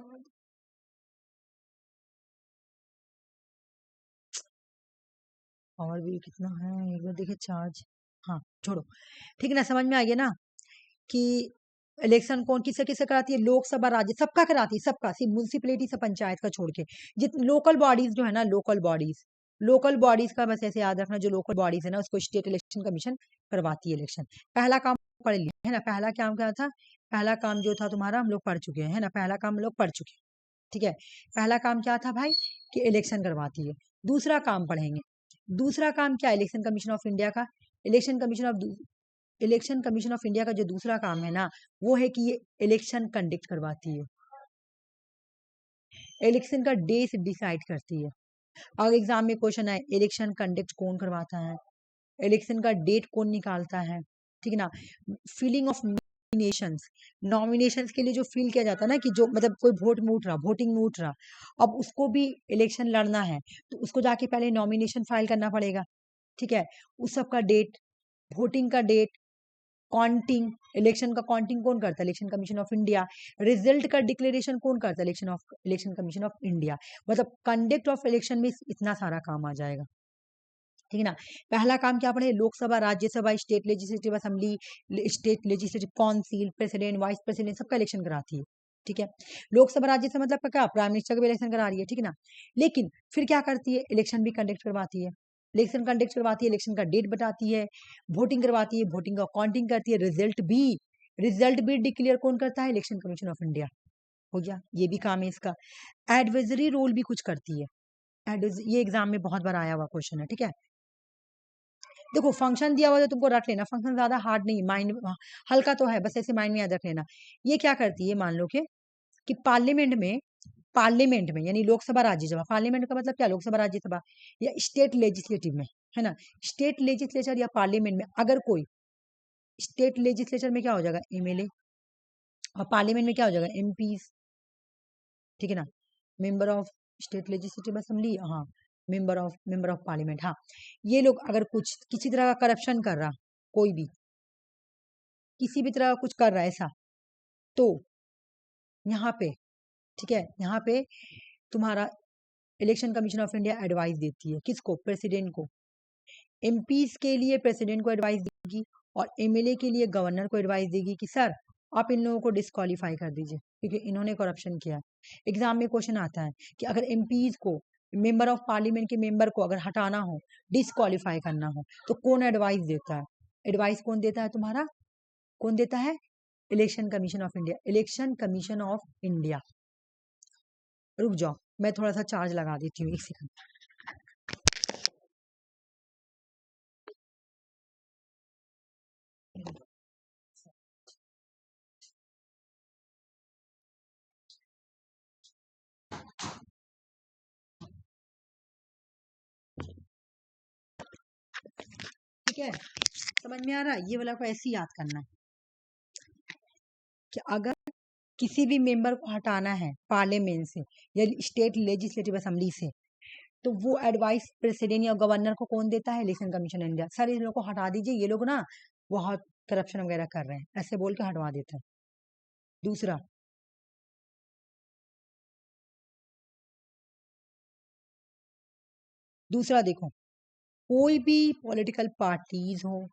और भी कितना है, एक बार देखिए चार्ज। हाँ छोड़ो, ठीक है ना, समझ में आ गया ना कि इलेक्शन कौन किससे किससे कराती है? लोकसभा, राज्य, सबका कराती है, सबका, सिर्फ म्युनिसिपैलिटी से पंचायत का छोड़ के। जितने लोकल बॉडीज जो है ना, लोकल बॉडीज का बस ऐसे याद रखना, जो लोकल बॉडीज है ना, उसको स्टेट इलेक्शन कमीशन करवाती है इलेक्शन। पहला काम पढ़ लिया है ना? पहला काम क्या था? पहला काम जो था तुम्हारा, हम लोग पढ़ चुके हैं, है ना? पहला काम हम लोग पढ़ चुके हैं। ठीक है, पहला काम क्या था भाई? कि इलेक्शन करवाती है। दूसरा काम पढ़ेंगे। दूसरा काम क्या? इलेक्शन कमीशन ऑफ इंडिया का। Election Commission of election Commission of India का जो दूसरा काम है ना, वो है कि ये इलेक्शन कंडक्ट करवाती है, इलेक्शन का डेट डिसाइड करती है। अगर एग्जाम में क्वेश्चन आए, इलेक्शन कंडक्ट कौन करवाता है, इलेक्शन का डेट कौन निकालता है, ठीक है ना? फिलिंग ऑफ नॉमिनेशंस, नॉमिनेशंस के लिए जो फिल किया जाता है ना, कि जो मतलब कोई वोट में उठ रहा, वोटिंग में उठ रहा, अब उसको भी इलेक्शन लड़ना है, तो उसको जाके पहले नॉमिनेशन फाइल करना पड़ेगा। ठीक है, उस सब का डेट, वोटिंग का डेट, काउंटिंग, इलेक्शन का काउंटिंग कौन करता है? Election Commission of India. Result का डिक्लेरेशन कौन करता है? Election Commission of India. मतलब कंडक्ट ऑफ इलेक्शन में इतना सारा काम आ जाएगा। ठीक है ना? पहला काम क्या पढ़े? Lok Sabha, Rajya Sabha, state legislative assembly, state legislative council, president, vice president, सबका इलेक्शन कराती है। ठीक है, लोकसभा राज्यसभा मतलब क्या? प्राइम मिनिस्टर का भी इलेक्शन करा रही है। ठीक है ना? लेकिन फिर क्या करती है? इलेक्शन भी कंडक्ट करवाती है, इलेक्शन कंडक्ट करवाती है, इलेक्शन का डेट बताती है, वोटिंग करवाती है, वोटिंग का काउंटिंग करती है, रिजल्ट भी डिक्लेयर कौन करता है? Election Commission of India. हो गया, ये भी काम है इसका। एडवाइजरी रोल भी कुछ करती है। ये एग्जाम में बहुत बार आया हुआ क्वेश्चन है। ठीक है, देखो फंक्शन दिया हुआ तो तुमको रख लेना, फंक्शन ज्यादा हार्ड नहीं, माइंड हल्का तो है, बस ऐसे माइंड में याद रख लेना। ये क्या करती है? मान लो कि पार्लियामेंट में यानी लोकसभा राज्यसभा, पार्लियामेंट का मतलब क्या? लोकसभा राज्यसभा, या स्टेट लेजिस्लेटिव में, है ना? स्टेट लेजिस्लेचर या पार्लियामेंट में अगर कोई, स्टेट लेजिस्लेचर में क्या हो जाएगा? एमएलए, और पार्लियामेंट में क्या हो जाएगा? एमपीज। ठीक है ना? Member of state legislative assembly, हाँ, मेंबर ऑफ पार्लियामेंट। हाँ, ये लोग अगर कुछ किसी तरह का करप्शन कर रहा, कोई भी किसी भी तरह का कुछ कर रहा है ऐसा, तो यहाँ पे, ठीक है, यहाँ पे तुम्हारा election Commission of India advice देती है, किसको? प्रेसिडेंट को। एमपीज के लिए प्रेसिडेंट को एडवाइस देगी, और एमएलए के लिए गवर्नर को एडवाइस देगी कि सर आप इन लोगों को डिस्क्वालीफाई कर दीजिए क्योंकि इन्होंने करप्शन किया। एग्जाम में क्वेश्चन आता है कि अगर एमपीज को, मेंबर ऑफ पार्लियामेंट के मेंबर को अगर हटाना हो, डिस्क्वालीफाई करना हो, तो कौन एडवाइस देता है? एडवाइस कौन देता है तुम्हारा? कौन देता है? Election Commission of India, election Commission of India. रुक जाओ, मैं थोड़ा सा चार्ज लगा देती हूँ, एक सेकंड। है, समझ में आ रहा है? ये वाला को ऐसे ही याद करना है कि अगर किसी भी मेंबर को हटाना है पार्लियामेंट से या स्टेट लेजिस्लेटिव असेंबली से, तो वो एडवाइस प्रेसिडेंट या गवर्नर को कौन देता है? Election commission India. सर इन लोग को हटा दीजिए, ये लोग ना बहुत करप्शन वगैरह कर रहे हैं, ऐसे बोल के हटवा देता है। दूसरा दूसरा देखो, कोई भी पॉलिटिकल पार्टीज हो,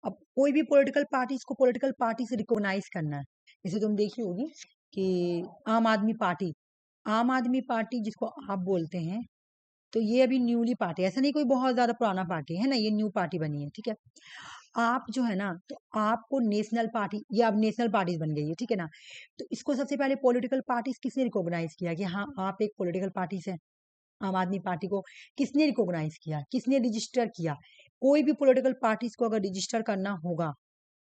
अब कोई भी पॉलिटिकल पार्टीज को पॉलिटिकल पार्टी से रिकॉग्नाइज करना है। जैसे तुम देखी होगी कि आम आदमी पार्टी जिसको आप बोलते हैं, तो ये अभी न्यूली पार्टी, ऐसा नहीं कोई बहुत ज्यादा पुराना पार्टी है ना, ये न्यू पार्टी बनी है, ठीक है। आप जो है ना, तो आपको नेशनल पार्टी, ये अब नेशनल पार्टीज बन गई है, ठीक है ना। तो इसको सबसे पहले पॉलिटिकल पार्टीज किसने रिकॉग्नाइज किया कि हाँ आप एक पॉलिटिकल पार्टी से? आम आदमी पार्टी को किसने रिकॉग्नाइज किया, किसने रजिस्टर किया? कोई भी पॉलिटिकल पार्टीज को अगर रजिस्टर करना होगा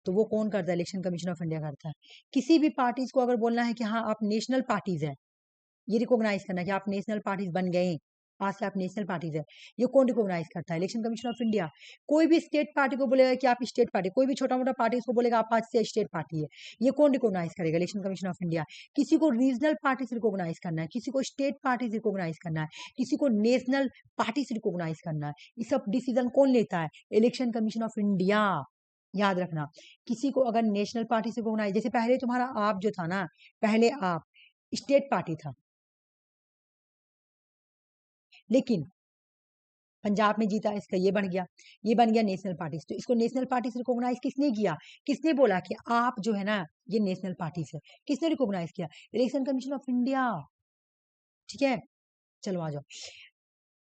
तो वो कौन करता है? इलेक्शन कमीशन ऑफ इंडिया करता है। किसी भी पार्टीज को अगर बोलना है कि हाँ आप नेशनल पार्टीज है, ये रिकॉग्नाइज करना कि आप नेशनल पार्टीज बन गए, आज से आप नेशनल पार्टीज है, ये कौन रिकॉग्नाइज करता है? Election Commission of India. कोई भी स्टेट पार्टी को बोलेगा कि आप स्टेट पार्टी, कोई भी छोटा मोटा पार्टी उसको बोलेगा आप आज से स्टेट पार्टी है, ये कौन रिकॉग्नाइज करेगा? Election Commission of India. किसी को रीजनल पार्टी से रिकॉग्नाइज करना है, किसी को स्टेट पार्टी से रिकॉग्नाइज करना है, किसी को नेशनल पार्टी से रिकॉग्नाइज करना है, ये सब डिसीजन कौन लेता है? Election Commission of India. याद रखना, किसी को अगर नेशनल पार्टी से रिकॉग्नाइज, जैसे पहले तुम्हारा आप जो था ना, पहले आप स्टेट पार्टी था, लेकिन पंजाब में जीता, इसका ये बन गया, ये बन गया नेशनल पार्टी। तो इसको नेशनल पार्टी से रिकॉग्नाइज किसने किया? किसने बोला कि आप जो है ना ये नेशनल पार्टी से? किसने रिकॉग्नाइज किया? इलेक्शन कमीशन ऑफ इंडिया, ठीक है। चलो आ जाओ,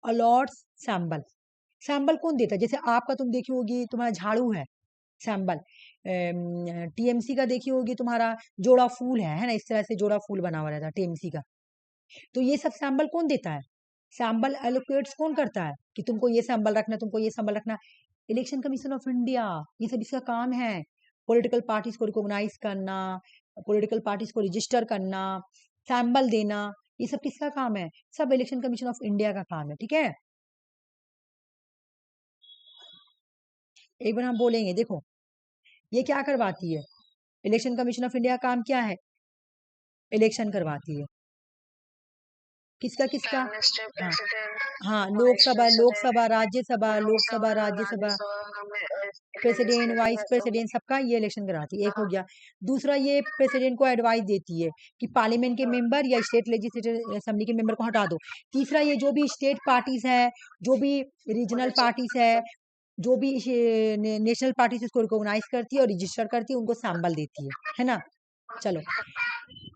अलॉट्स सैंबल। सैंबल कौन देता है? जैसे आपका तुम देखी होगी तुम्हारा झाड़ू है, सैंबल। टीएमसी का देखी होगी तुम्हारा जोड़ा फूल है ना, इस तरह से जोड़ा फूल बना हुआ रहता है टीएमसी का। तो ये सब सैंबल कौन देता है? सैंबल एलोकेट्स कौन करता है कि तुमको ये सैंबल रखना, तुमको ये सैंबल रखना? Election Commission of India. ये सब इसका काम है, पॉलिटिकल पार्टीज को रिकॉग्नाइज करना, पॉलिटिकल पार्टीज को रजिस्टर करना, सैंबल देना, ये सब किसका काम है? सब इलेक्शन कमीशन ऑफ इंडिया का काम है, ठीक है। एक बार हम बोलेंगे, देखो ये क्या करवाती है? इलेक्शन कमीशन ऑफ इंडिया काम क्या है? इलेक्शन करवाती है। किसका किसका? प्राइम मिनिस्टर, हाँ प्रेसिडेंट, हाँ, वाइस लोकसभा प्रेसिडेंट, लोकसभा राज्यसभा, लोकसभा लोकसभा, राज्यसभा, राज्यसभा, हमें president legislative vice assembly. President, सबका ये इलेक्शन कराती है। एक हो हाँ, गया। दूसरा, ये प्रेसिडेंट को एडवाइस देती है कि पार्लियामेंट के मेंबर या स्टेट लेजिस्लेटिव असेंबली के मेंबर को हटा दो। तीसरा, ये जो भी स्टेट पार्टीज है, जो भी रीजनल पार्टीज है, जो भी नेशनल पार्टीज उसको रिकॉग्नाइज करती है और रजिस्टर करती है, उनको सैंबल देती है ना। चलो,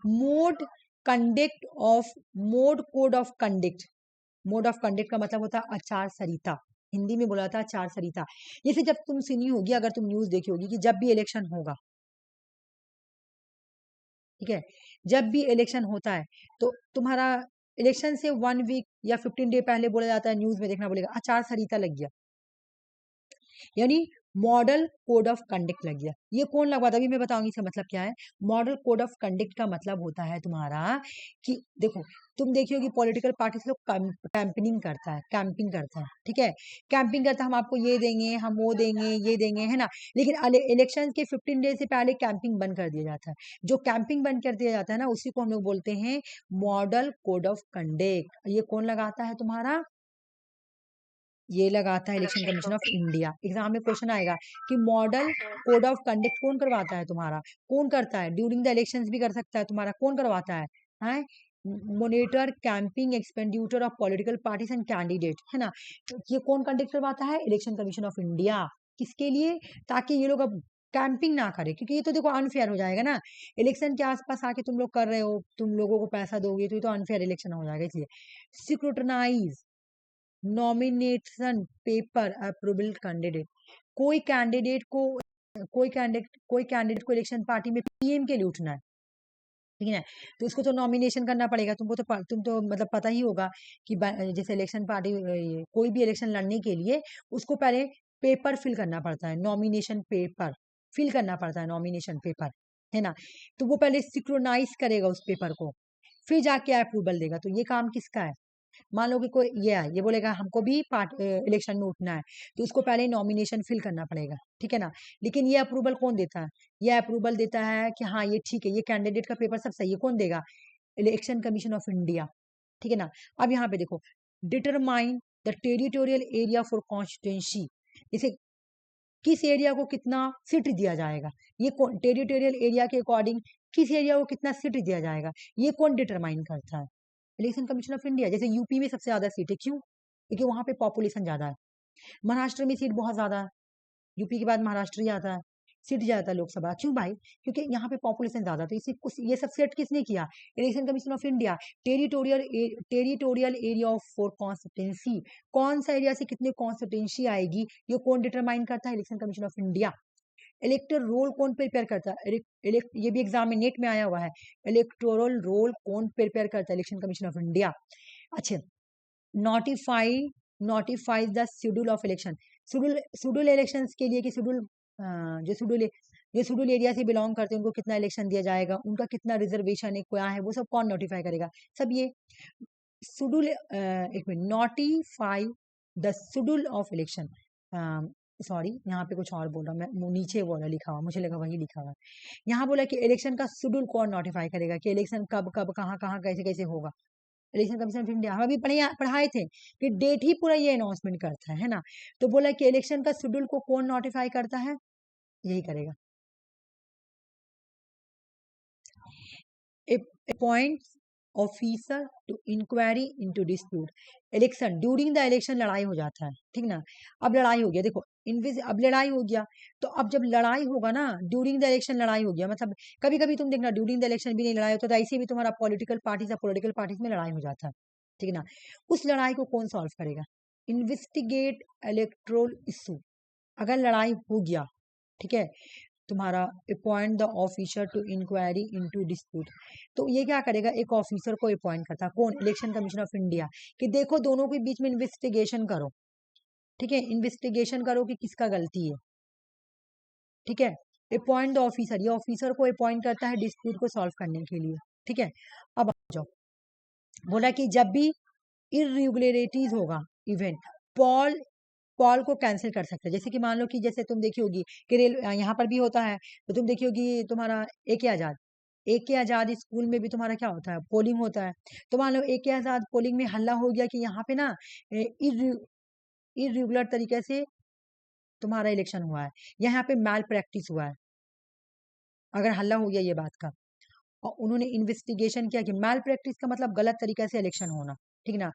mode conduct of mode code of conduct. Mode of conduct का मतलब होता है आचार संहिता, हिंदी में बोला था आचार संहिता। जैसे जब तुम सुनी होगी, अगर तुम न्यूज देखी होगी कि जब भी इलेक्शन होगा, ठीक है, जब भी इलेक्शन होता है तो तुम्हारा इलेक्शन से 1 वीक या 15 डे पहले बोला जाता है, न्यूज में देखना बोलेगा आचार संहिता लग गया, यानी मॉडल कोड ऑफ कंडक्ट लग गया। ये कौन लगवाता है? अभी मैं बताऊंगी इसका मतलब क्या है। मॉडल कोड ऑफ कंडक्ट का मतलब होता है तुम्हारा कि देखो, तुम देखी होगी पॉलिटिकल पार्टी लोग कैंपिंग करता है, कैंपिंग करता है, ठीक है। कैंपिंग करता है, हम आपको ये देंगे, हम वो देंगे, ये देंगे, है ना। लेकिन इलेक्शन के 15 डे से पहले कैंपिंग बंद कर दिया जाता है। जो कैंपिंग बंद कर दिया जाता है ना, उसी को हम लोग बोलते हैं मॉडल कोड ऑफ कंडक्ट। ये कौन लगाता है तुम्हारा? ये लगाता है Election Commission of India. Exam में क्वेश्चन आएगा कि मॉडल कोड ऑफ कंडक्ट कौन करवाता है तुम्हारा? कौन करता है? ड्यूरिंग द इलेक्शंस भी कर सकता है तुम्हारा, कौन करवाता है? हैं? Monitor camping expenditure of political parties and candidate, है ना। ये कौन कंडक्ट करवाता है? Election Commission of India. किसके लिए? ताकि ये लोग अब कैंपिंग ना करे, क्योंकि ये तो देखो अनफेयर हो जाएगा ना। इलेक्शन के आसपास आके तुम लोग कर रहे हो, तुम लोगों को पैसा दोगे, तो ये तो अनफेयर इलेक्शन हो जाएगा, इसलिए scrutinise nomination paper approval candidate. कोई कैंडिडेट को इलेक्शन पार्टी में पीएम के लिए उठना है, ठीक है। तो उसको तो नॉमिनेशन करना पड़ेगा। तुमको तो तुम तो मतलब पता ही होगा कि जैसे इलेक्शन पार्टी कोई भी इलेक्शन लड़ने के लिए उसको पहले पेपर फिल करना पड़ता है, नॉमिनेशन पेपर फिल करना पड़ता है, नॉमिनेशन पेपर, है ना। तो वो पहले सिक्रोनाइज करेगा उस पेपर को, फिर जाके अप्रूवल देगा। तो ये काम किसका है? मान लो कि कोई ये है, ये बोलेगा हमको भी इलेक्शन में उठना है, तो उसको पहले नॉमिनेशन फिल करना पड़ेगा, ठीक है ना। लेकिन ये अप्रूवल कौन देता है? ये अप्रूवल देता है कि हाँ ये ठीक है, ये कैंडिडेट का पेपर सब सही है, कौन देगा? इलेक्शन कमीशन ऑफ इंडिया, ठीक है ना। अब यहाँ पे देखो, determine the territorial area for constituency, जैसे किस एरिया को कितना सीट दिया जाएगा, ये कौन टेरिटोरियल एरिया के अकॉर्डिंग किस एरिया को कितना सीट दिया जाएगा, ये कौन डिटरमाइन करता है? Election Commission of India. जैसे यूपी में सबसे ज्यादा सीट है, क्यों? क्योंकि वहां पे पॉपुलेशन ज्यादा है। महाराष्ट्र में सीट बहुत ज्यादा है, यूपी के बाद महाराष्ट्र ही आता है, सीट ज्यादा लोकसभा, क्यों भाई? क्योंकि यहाँ पे पॉपुलेशन ज्यादा, तो इसी कुछ ये सब सेट किसने किया? Election Commission of India. Territorial area of for constituency, कौन सा एरिया से कितने कॉन्स्टिट्यूंसी आएगी, ये कौन डिटरमाइन करता है? Election Commission of India. Elector roll कौन प्रिपेयर करता है? ये भी एग्जाम में नेट में आया हुआ है, इलेक्टोरल रोल कौन प्रिपेयर करता है? Election Commission of India. अच्छा, notify notifies the schedule of election, schedule elections के लिए कि शेड्यूल जो शेड्यूल एरिया से बिलोंग करते हैं उनको कितना इलेक्शन दिया जाएगा, उनका कितना रिजर्वेशन है, क्या है, वो सब कौन नोटिफाई करेगा? सब ये शेड्यूल। एक minute, notify the schedule of election, sorry यहाँ पे कुछ और बोल रहा हूँ मैं, नीचे बोला लिखा हुआ, मुझे लगा वही लिखा हुआ। यहाँ बोला कि इलेक्शन का शेड्यूल कौन नोटिफाई करेगा, कि इलेक्शन कब कब कहाँ कहाँ कैसे कैसे होगा। Election Commission of India. हम अभी पढ़ाए थे कि डेट ही पूरा ये अनाउंसमेंट करता है ना। तो बोला कि इलेक्शन का शेड्यूल को कौन नोटिफाई करता है, यही करेगा। Appoint officer to inquiry into dispute. Election, during the election लड़ाई हो जाता है, ठीक ना। अब लड़ाई हो गया, देखो अब लड़ाई हो गया, तो अब जब लड़ाई होगा ना, ड्यूरिंग द इलेक्शन लड़ाई हो गया, मतलब कभी कभी तुम देखना ड्यूरिंग द इलेक्शन भी नहीं लड़ाई होता, तो ऐसे भी तुम्हारा पॉलिटिकल पार्टीज में लड़ाई हो जाता है, ठीक है ना। उस लड़ाई को कौन सॉल्व करेगा? Investigate electoral issue. अगर लड़ाई हो गया, ठीक है, तुम्हारा appoint the officer to inquiry into dispute, तो ये क्या करेगा? एक ऑफिसर को अपॉइंट करता है, कौन? इलेक्शन कमीशन ऑफ इंडिया, कि देखो दोनों के बीच में इन्वेस्टिगेशन करो, ठीक है, इन्वेस्टिगेशन करो कि किसका गलती है, ठीक है। अपॉइंट द ऑफिसर, ये ऑफिसर को अपॉइंट करता है डिस्प्यूट को सॉल्व करने के लिए, ठीक है। अब आ जाओ, बोला कि जब भी इरेगुलरिटीज होगा इवेंट, पॉल कॉल को कैंसिल कर सकते हैं। जैसे कि मान लो कि जैसे तुम देखी होगी कि रेल यहाँ पर भी होता है, तो तुम देखी होगी तुम्हारा एक के आजाद स्कूल में भी तुम्हारा क्या होता है, पोलिंग होता है। तो मान लो एक के आजाद पोलिंग में हल्ला हो गया कि यहाँ पे ना इरेगुलर तरीके से तुम्हारा इलेक्शन हुआ है, यहाँ पे मैल प्रैक्टिस हुआ है, अगर हल्ला हो गया ये बात का, और उन्होंने इन्वेस्टिगेशन किया कि मैल प्रैक्टिस का मतलब गलत तरीके से इलेक्शन होना, ठीक ना।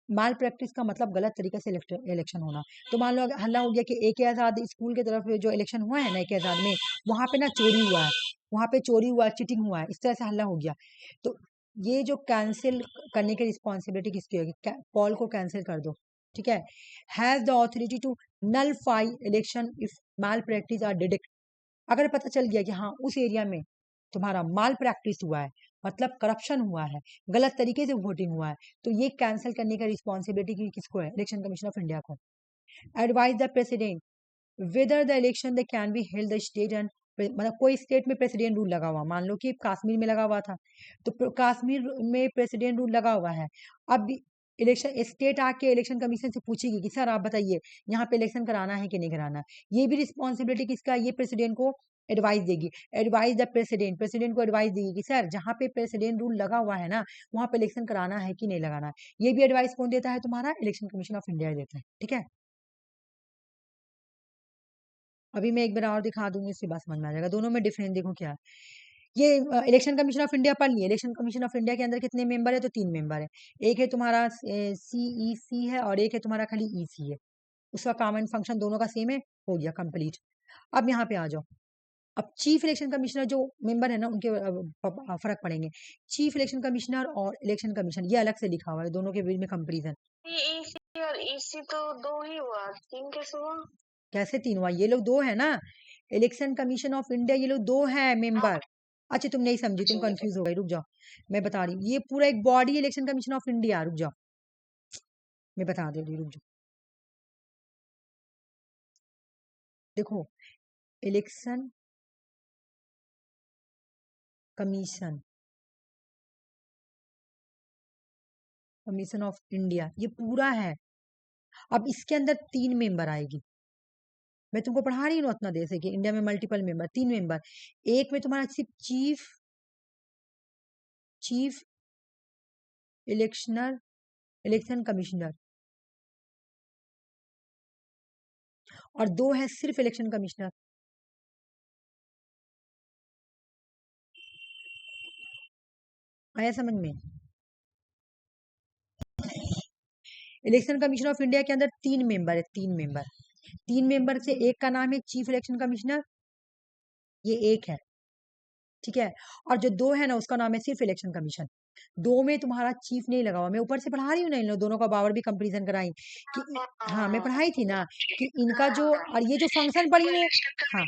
माल प्रैक्टिस का मतलब गलत तरीके से इलेक्शन होना। तो मान लो हल्ला हो गया कि ए के आजाद स्कूल की तरफ जो इलेक्शन हुआ है ना, ए के आजाद में, वहां पे ना चोरी हुआ है, वहां पे चोरी हुआ है, चीटिंग हुआ है, इस तरह से हल्ला हो गया। तो ये जो कैंसिल करने की रिस्पॉन्सिबिलिटी किसकी होगी? कॉल को कैंसिल कर दो, ठीक है। Has the authority to nullify election if malpractice are detect. अगर पता चल गया कि हाँ उस एरिया में तुम्हारा माल प्रैक्टिस हुआ है, मतलब करप्शन हुआ है, गलत तरीके से वोटिंग हुआ है, तो ये कैंसिल करने का रिस्पॉन्सिबिलिटी किसको है? इलेक्शन कमीशन ऑफ इंडिया को। Advise the president whether the election they can be held the state and, मतलब कोई स्टेट में प्रेसिडेंट रूल लगा हुआ, मान लो कि कश्मीर में लगा हुआ था, तो कश्मीर में प्रेसिडेंट रूल लगा हुआ है। अब इलेक्शन स्टेट आके इलेक्शन कमीशन से पूछेगी कि सर आप बताइए यहाँ पे इलेक्शन कराना है कि नहीं कराना। ये भी रिस्पॉन्सिबिलिटी किसका? ये प्रेसिडेंट को एडवाइस देगी। एडवाइस द प्रेसिडेंट, प्रेसिडेंट को एडवाइस देगी कि सर जहाँ पे प्रेसिडेंट रूल लगा हुआ है ना, वहां पे इलेक्शन कराना है कि नहीं लगाना है। ये भी एडवाइस कौन देता है? तुम्हारा इलेक्शन कमीशन ऑफ इंडिया देता है, ठीक है। अभी मैं एक बार और दिखा दूंगी, इससे बात समझ में आ जाएगा, दोनों में डिफरेंस देखो क्या है। ये इलेक्शन कमीशन ऑफ इंडिया पढ़ लिए। इलेक्शन कमीशन ऑफ इंडिया के अंदर कितने मेंबर है? तो 3 मेंबर है। एक है तुम्हारा सीईसी है, और एक है तुम्हारा खाली ईसी है। उसका कॉमन फंक्शन दोनों का सेम है, हो गया कंप्लीट। अब यहाँ पे आ जाओ। अब चीफ इलेक्शन कमिश्नर जो मेंबर है ना, उनके फर्क पड़ेंगे। चीफ इलेक्शन कमिश्नर और इलेक्शन कमीशन ये अलग से लिखा हुआ है, दोनों के बीच में कंपेरिजन। ईसी और ईसी तो दो ही हुआ, तीन कैसे हुआ? कैसे 3 हुआ? ये लोग 2 है ना, इलेक्शन कमीशन ऑफ इंडिया, ये लोग 2 है मेंबर। अच्छा तुम नहीं समझी, तुम कंफ्यूज हो गई, रुक जाओ मैं बता रही हूँ। ये पूरा एक body election Commission of India, रुक जाओ मैं बता दे रही हूँ, रुक जाओ। देखो, election commission commission of India, ये पूरा है। अब इसके अंदर 3 मेंबर आएगी। मैं तुमको पढ़ा रही हूँ उतना देर से कि इंडिया में मल्टीपल मेंबर, 3 मेंबर। एक में तुम्हारा सिर्फ चीफ इलेक्शन कमिश्नर, और 2 है सिर्फ इलेक्शन कमिश्नर। आया समझ में? इलेक्शन कमीशन ऑफ इंडिया के अंदर 3 मेंबर है, 3 मेंबर से एक का नाम है चीफ इलेक्शन कमिश्नर, ये एक है, ठीक है। और जो 2 है ना, उसका नाम है सिर्फ इलेक्शन कमीशन। 2 में तुम्हारा चीफ नहीं लगा हुआ। मैं ऊपर से पढ़ा रही हूँ ना, इन दोनों का पावर भी कंपेरिजन कराई कि हाँ, मैं पढ़ाई थी ना कि इनका जो, और ये जो फंक्शन पढ़ी हूँ, हाँ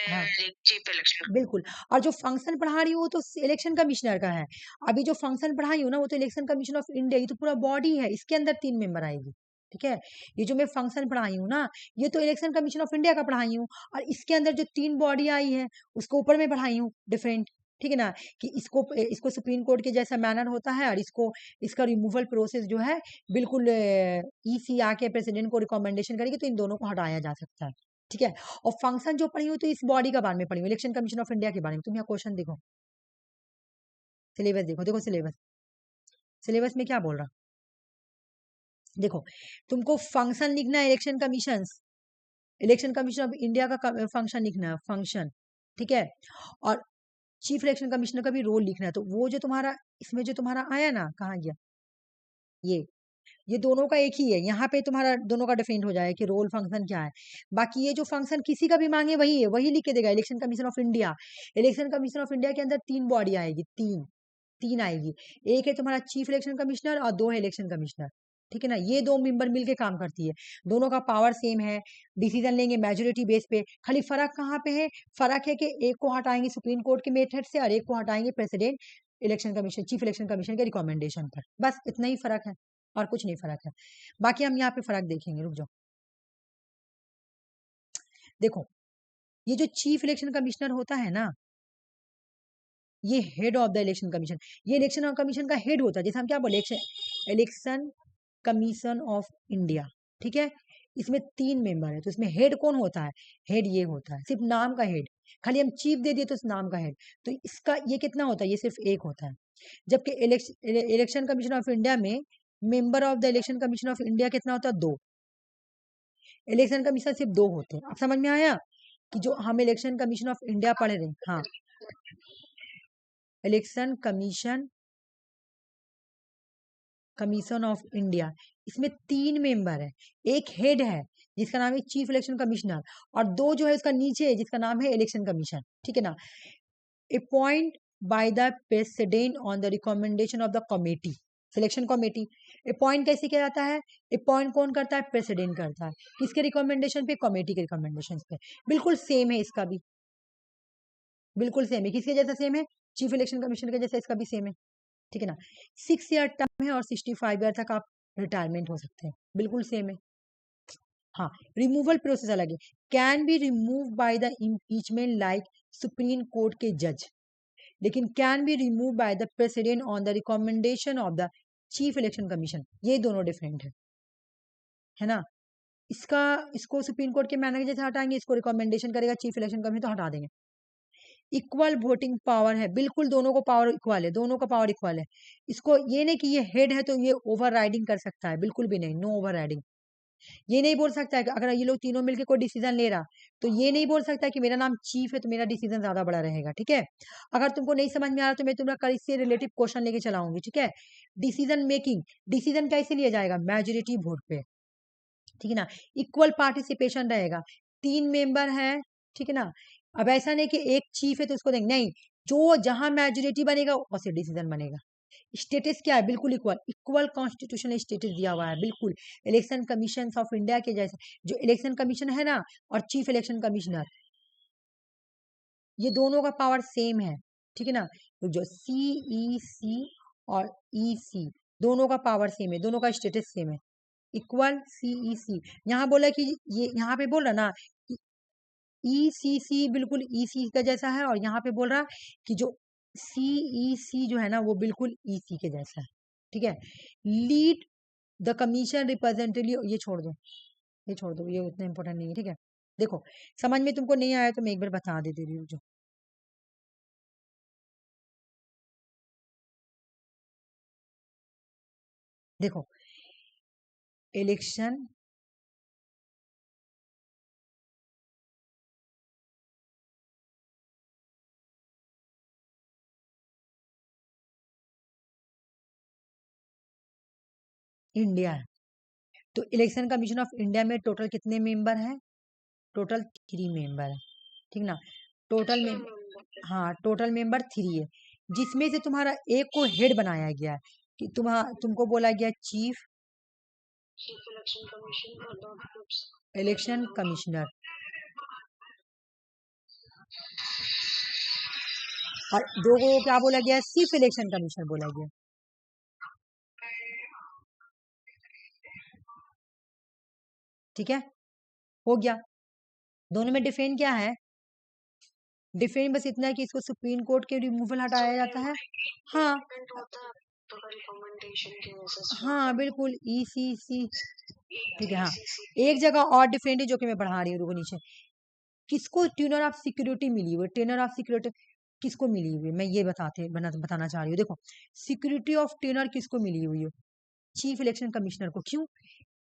हाँ चीफ इलेक्शन। बिल्कुल। और जो फंक्शन पढ़ा रही हूँ वो तो इलेक्शन कमिश्नर का है। अभी जो फंक्शन पढ़ाई हूँ ना, वो तो इलेक्शन कमीशन ऑफ इंडिया, ये तो पूरा बॉडी है, इसके अंदर 3 मेंबर आएगी, ठीक है। ये जो मैं फंक्शन पढ़ाई हूँ ना, ये तो इलेक्शन कमीशन ऑफ इंडिया का पढ़ाई हूँ, और इसके अंदर जो 3 बॉडी आई है उसको ऊपर में पढ़ाई हूँ डिफरेंट, ठीक है ना। कि इसको सुप्रीम कोर्ट के जैसा मैनर होता है, और इसका रिमूवल प्रोसेस जो है बिल्कुल ईसी आके प्रेसिडेंट को रिकमेंडेशन करेगी, तो इन दोनों को हटाया जा सकता है, ठीक है। और फंक्शन जो पढ़ी हूँ तो इस बॉडी का बारे में पढ़ी हूँ, इलेक्शन कमीशन ऑफ इंडिया के बारे में। तुम यहाँ क्वेश्चन देखो, सिलेबस देखो, देखो सिलेबस में क्या बोल रहा, देखो तुमको फंक्शन लिखना है, इलेक्शन कमीशन ऑफ इंडिया का फंक्शन लिखना है, फंक्शन, ठीक है। और चीफ इलेक्शन कमिश्नर का भी रोल लिखना है। तो वो जो तुम्हारा इसमें जो तुम्हारा आया ना, कहाँ गया ये दोनों का एक ही है। यहाँ पे तुम्हारा दोनों का डिफरेंट हो जाएगा कि रोल फंक्शन क्या है। बाकी ये जो फंक्शन किसी का भी मांगे वही है, वही लिख के देगा, election Commission of India. Election Commission of India के अंदर 3 बॉडी आएगी, तीन आएगी। एक है तुम्हारा चीफ इलेक्शन कमिश्नर और 2 है इलेक्शन कमिश्नर, ठीक है ना। ये 2 मेंबर मिलके काम करती है, दोनों का पावर सेम है, डिसीजन लेंगे मेजोरिटी बेस पे। खाली फर्क कहाँ पे है? फर्क है कि एक को हटाएंगे सुप्रीम कोर्ट के मेथड से, और एक को हटाएंगे president election commission, chief Election commission के रिकमेंडेशन पर। बस इतना ही फर्क है, और कुछ नहीं फर्क है। बाकी हम यहाँ पे फर्क देखेंगे, रुक जाओ। देखो ये जो चीफ इलेक्शन कमिश्नर होता है ना, ये head of the Election commission, ये इलेक्शन कमीशन का हेड होता है। जैसे हम क्या बोले, इलेक्शन कमीशन ऑफ इंडिया, ठीक है। इसमें 3 मेंबर है, तो इसमें हेड कौन होता है? हेड ये होता है, सिर्फ नाम का हेड। खाली हम चीफ दे दिए तो इस नाम का हेड, तो इसका ये कितना होता है? ये सिर्फ एक होता है। जबकि इलेक्शन कमीशन ऑफ इंडिया में member of the Election Commission of India कितना होता है? 2। इलेक्शन कमीशन सिर्फ 2 होते हैं। अब समझ में आया कि जो हम इलेक्शन कमीशन ऑफ इंडिया पढ़ रहे हैं, हाँ, इलेक्शन कमीशन ऑफ इंडिया, इसमें 3 मेंबर है, एक हेड है जिसका नाम है चीफ इलेक्शन कमिश्नर, और 2 जो है उसका नीचे है जिसका नाम है इलेक्शन कमीशन, ठीक है ना। Appoint by the President on the recommendation of the committee, selection committee. Appoint कैसे किया जाता है? अपॉइंट कौन करता है? प्रेसिडेंट करता है। किसके रिकमेंडेशन पे? कमेटी के रिकमेंडेशन पे। बिल्कुल सेम है इसका भी, बिल्कुल सेम है। किसके जैसा सेम है? चीफ इलेक्शन कमिश्नर के जैसा इसका भी सेम है, ठीक है ना। 6 ईयर टर्म है और 65 ईयर तक आप रिटायरमेंट हो सकते हैं, बिल्कुल सेम है। हाँ, रिमूवल प्रोसेस अलग है। Can be remove by the impeachment like supreme Court के जज, लेकिन can be remove by the President on the recommendation of the Chief Election commission. ये दोनों डिफरेंट है ना। इसको सुप्रीम कोर्ट के मैनर जैसे हटाएंगे, इसको रिकमेंडेशन करेगा चीफ इलेक्शन कमीशन, तो हटा देंगे। इक्वल वोटिंग पावर है, बिल्कुल दोनों को पावर इक्वल है, दोनों का पावर इक्वल है। इसको ये नहीं कि ये हेड है तो ये ओवर राइडिंग कर सकता है, बिल्कुल भी नहीं, नो ओवर राइडिंग। ये नहीं बोल सकता है कि अगर ये लोग तीनों मिलकर कोई डिसीजन ले रहा, तो ये नहीं बोल सकता है कि मेरा नाम चीफ है तो मेरा डिसीजन ज्यादा बड़ा रहेगा, ठीक है। अगर तुमको नहीं समझ में आ रहा तो मैं तुम्हारा कल इससे रिलेटिव क्वेश्चन लेके चलाऊंगी, ठीक है। डिसीजन मेकिंग, डिसीजन कैसे लिया जाएगा? मेजोरिटी वोट पे, ठीक है ना। इक्वल पार्टिसिपेशन रहेगा, 3 मेंबर है, ठीक है ना। अब ऐसा नहीं कि एक चीफ है तो उसको देंगे, नहीं, जो जहां मेजोरिटी बनेगा वैसे डिसीजन बनेगा। स्टेटस क्या है? बिल्कुल इक्वल, इक्वल कॉन्स्टिट्यूशनल स्टेटस दिया हुआ है, बिल्कुल इलेक्शन कमीशन ऑफ इंडिया के जैसे। जो इलेक्शन कमीशन है ना, और चीफ इलेक्शन कमिश्नर, ये दोनों का पावर सेम है, ठीक है ना। तो जो सीईसी और ईसी, दोनों का पावर सेम है, दोनों का स्टेटस सेम है, इक्वल सीईसी। यहाँ बोला कि ये यहाँ पे बोल रहा ना ईसीसी बिल्कुल ईसी का जैसा है, और यहाँ पे बोल रहा कि जो सीईसी जो है ना वो बिल्कुल ईसी के जैसा है, ठीक है। लीड द कमीशन रिप्रेजेंटेटिव, ये छोड़ दो, ये छोड़ दो, ये उतना इंपॉर्टेंट नहीं है, ठीक है। देखो समझ में तुमको नहीं आया तो मैं एक बार बता दे रही हूँ। जो देखो इलेक्शन इंडिया है, तो इलेक्शन कमीशन ऑफ इंडिया में टोटल कितने मेंबर हैं? टोटल 3 मेंबर है, ठीक ना। टोटल में हाँ टोटल मेंबर 3 है, जिसमें से तुम्हारा एक को हेड बनाया गया है कि तुमको बोला गया चीफ इलेक्शन कमिश्नर, और दो को क्या बोला गया? चीफ इलेक्शन कमिश्नर बोला गया। ठीक है, हो गया। दोनों में डिफरेंस क्या है? डिफरेंस बस इतना है कि इसको सुप्रीम कोर्ट के रिमूवल हटाया जाता है। हाँ हाँ बिल्कुल, ECC, ठीक है। हाँ एक जगह और डिफरेंट है जो कि मैं पढ़ा रही हूँ, रुको नीचे। किसको ट्यूनर ऑफ सिक्योरिटी मिली हुई? ट्यूनर ऑफ सिक्योरिटी किसको मिली हुई? मैं ये बताना चाह रही हूँ। देखो सिक्योरिटी ऑफ ट्यूनर किसको मिली हुई है? चीफ इलेक्शन कमिश्नर को। क्यों?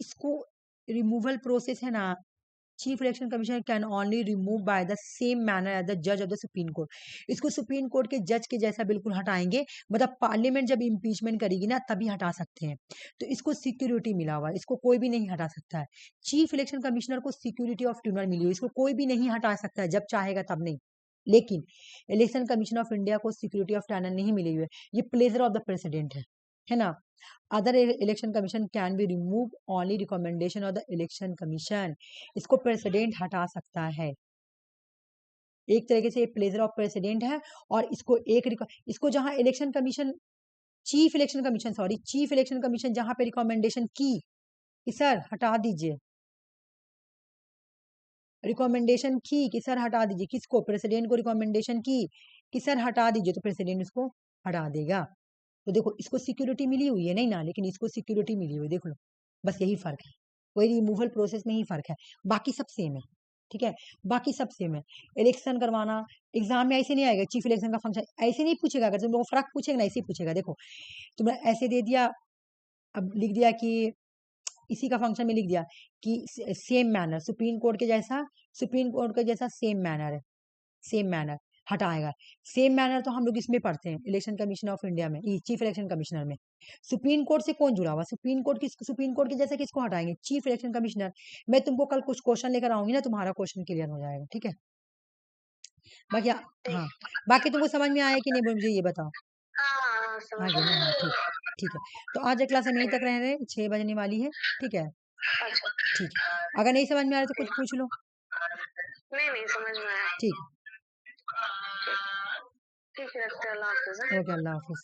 इसको रिमूवल प्रोसेस है ना, Chief Election Commissioner can only remove by the same manner as the जज ऑफ द सुप्रीम कोर्ट। इसको सुप्रीम कोर्ट के जज के जैसा बिल्कुल हटाएंगे, मतलब पार्लियामेंट जब इम्पीचमेंट करेगी ना तभी हटा सकते हैं। तो इसको सिक्योरिटी मिला हुआ है, इसको कोई भी नहीं हटा सकता है। चीफ इलेक्शन कमिश्नर को सिक्योरिटी ऑफ ट्यूनर मिली हुई, इसको कोई भी नहीं हटा सकता है, जब चाहेगा तब नहीं। लेकिन इलेक्शन कमीशन ऑफ इंडिया को सिक्योरिटी ऑफ टैनर नहीं मिली हुई है, ये प्लेजर ऑफ द प्रेसिडेंट है ना। Other election commission can be remove only recommendation of the Election commission. इसको प्रेसिडेंट हटा सकता है, एक तरीके से प्लेजर ऑफ प्रेसिडेंट है। और इसको जहां election commission chief Election commission जहां पे रिकमेंडेशन की कि सर हटा दीजिए, रिकमेंडेशन की कि सर हटा दीजिए, किसको? प्रेसिडेंट को रिकमेंडेशन की कि सर हटा दीजिए, तो प्रेसिडेंट उसको हटा देगा। तो देखो इसको सिक्योरिटी मिली हुई है नहीं ना, लेकिन इसको सिक्योरिटी मिली हुई है, देख लो बस यही फर्क है। कोई रिमूवल प्रोसेस में ही फर्क है, बाकी सब सेम है। ठीक है, बाकी सब सेम है। इलेक्शन करवाना एग्जाम में ऐसे नहीं आएगा, चीफ इलेक्शन का फंक्शन ऐसे नहीं पूछेगा। अगर तुम लोग फर्क पूछेगा ना ऐसे ही पूछेगा। देखो तुमने ऐसे दे दिया, अब लिख दिया कि इसी का फंक्शन में लिख दिया कि सेम मैनर, सुप्रीम कोर्ट के जैसा सेम मैनर है, सेम मैनर हटाएगा। सेम मैनर तो हम लोग इसमें पढ़ते हैं इलेक्शन कमीशन ऑफ इंडिया में, चीफ इलेक्शन कमिश्नर में। सुप्रीम कोर्ट से कौन जुड़ा हुआ? सुप्रीम कोर्ट के जैसे किसको हटाएंगे? Chief Election commissioner. मैं तुमको कल कुछ क्वेश्चन लेकर आऊंगी ना, तुम्हारा क्वेश्चन क्लियर हो जाएगा। ठीक है, बाकी हाँ बाकी तुमको समझ में आया कि नहीं मुझे ये बताओ। हाँ गया ना, हाँ ठीक, ठीक है। तो आज क्लास हम यहीं तक रह रहे हैं, 6 बजने वाली है। ठीक है, ठीक है। अगर नहीं समझ में आ रहा तो कुछ पूछ लो। नहीं समझ में आया। ठीक, ठीक है, रखते हैं, अल्लाह हाफिज। ओके, अल्लाह हाफिज।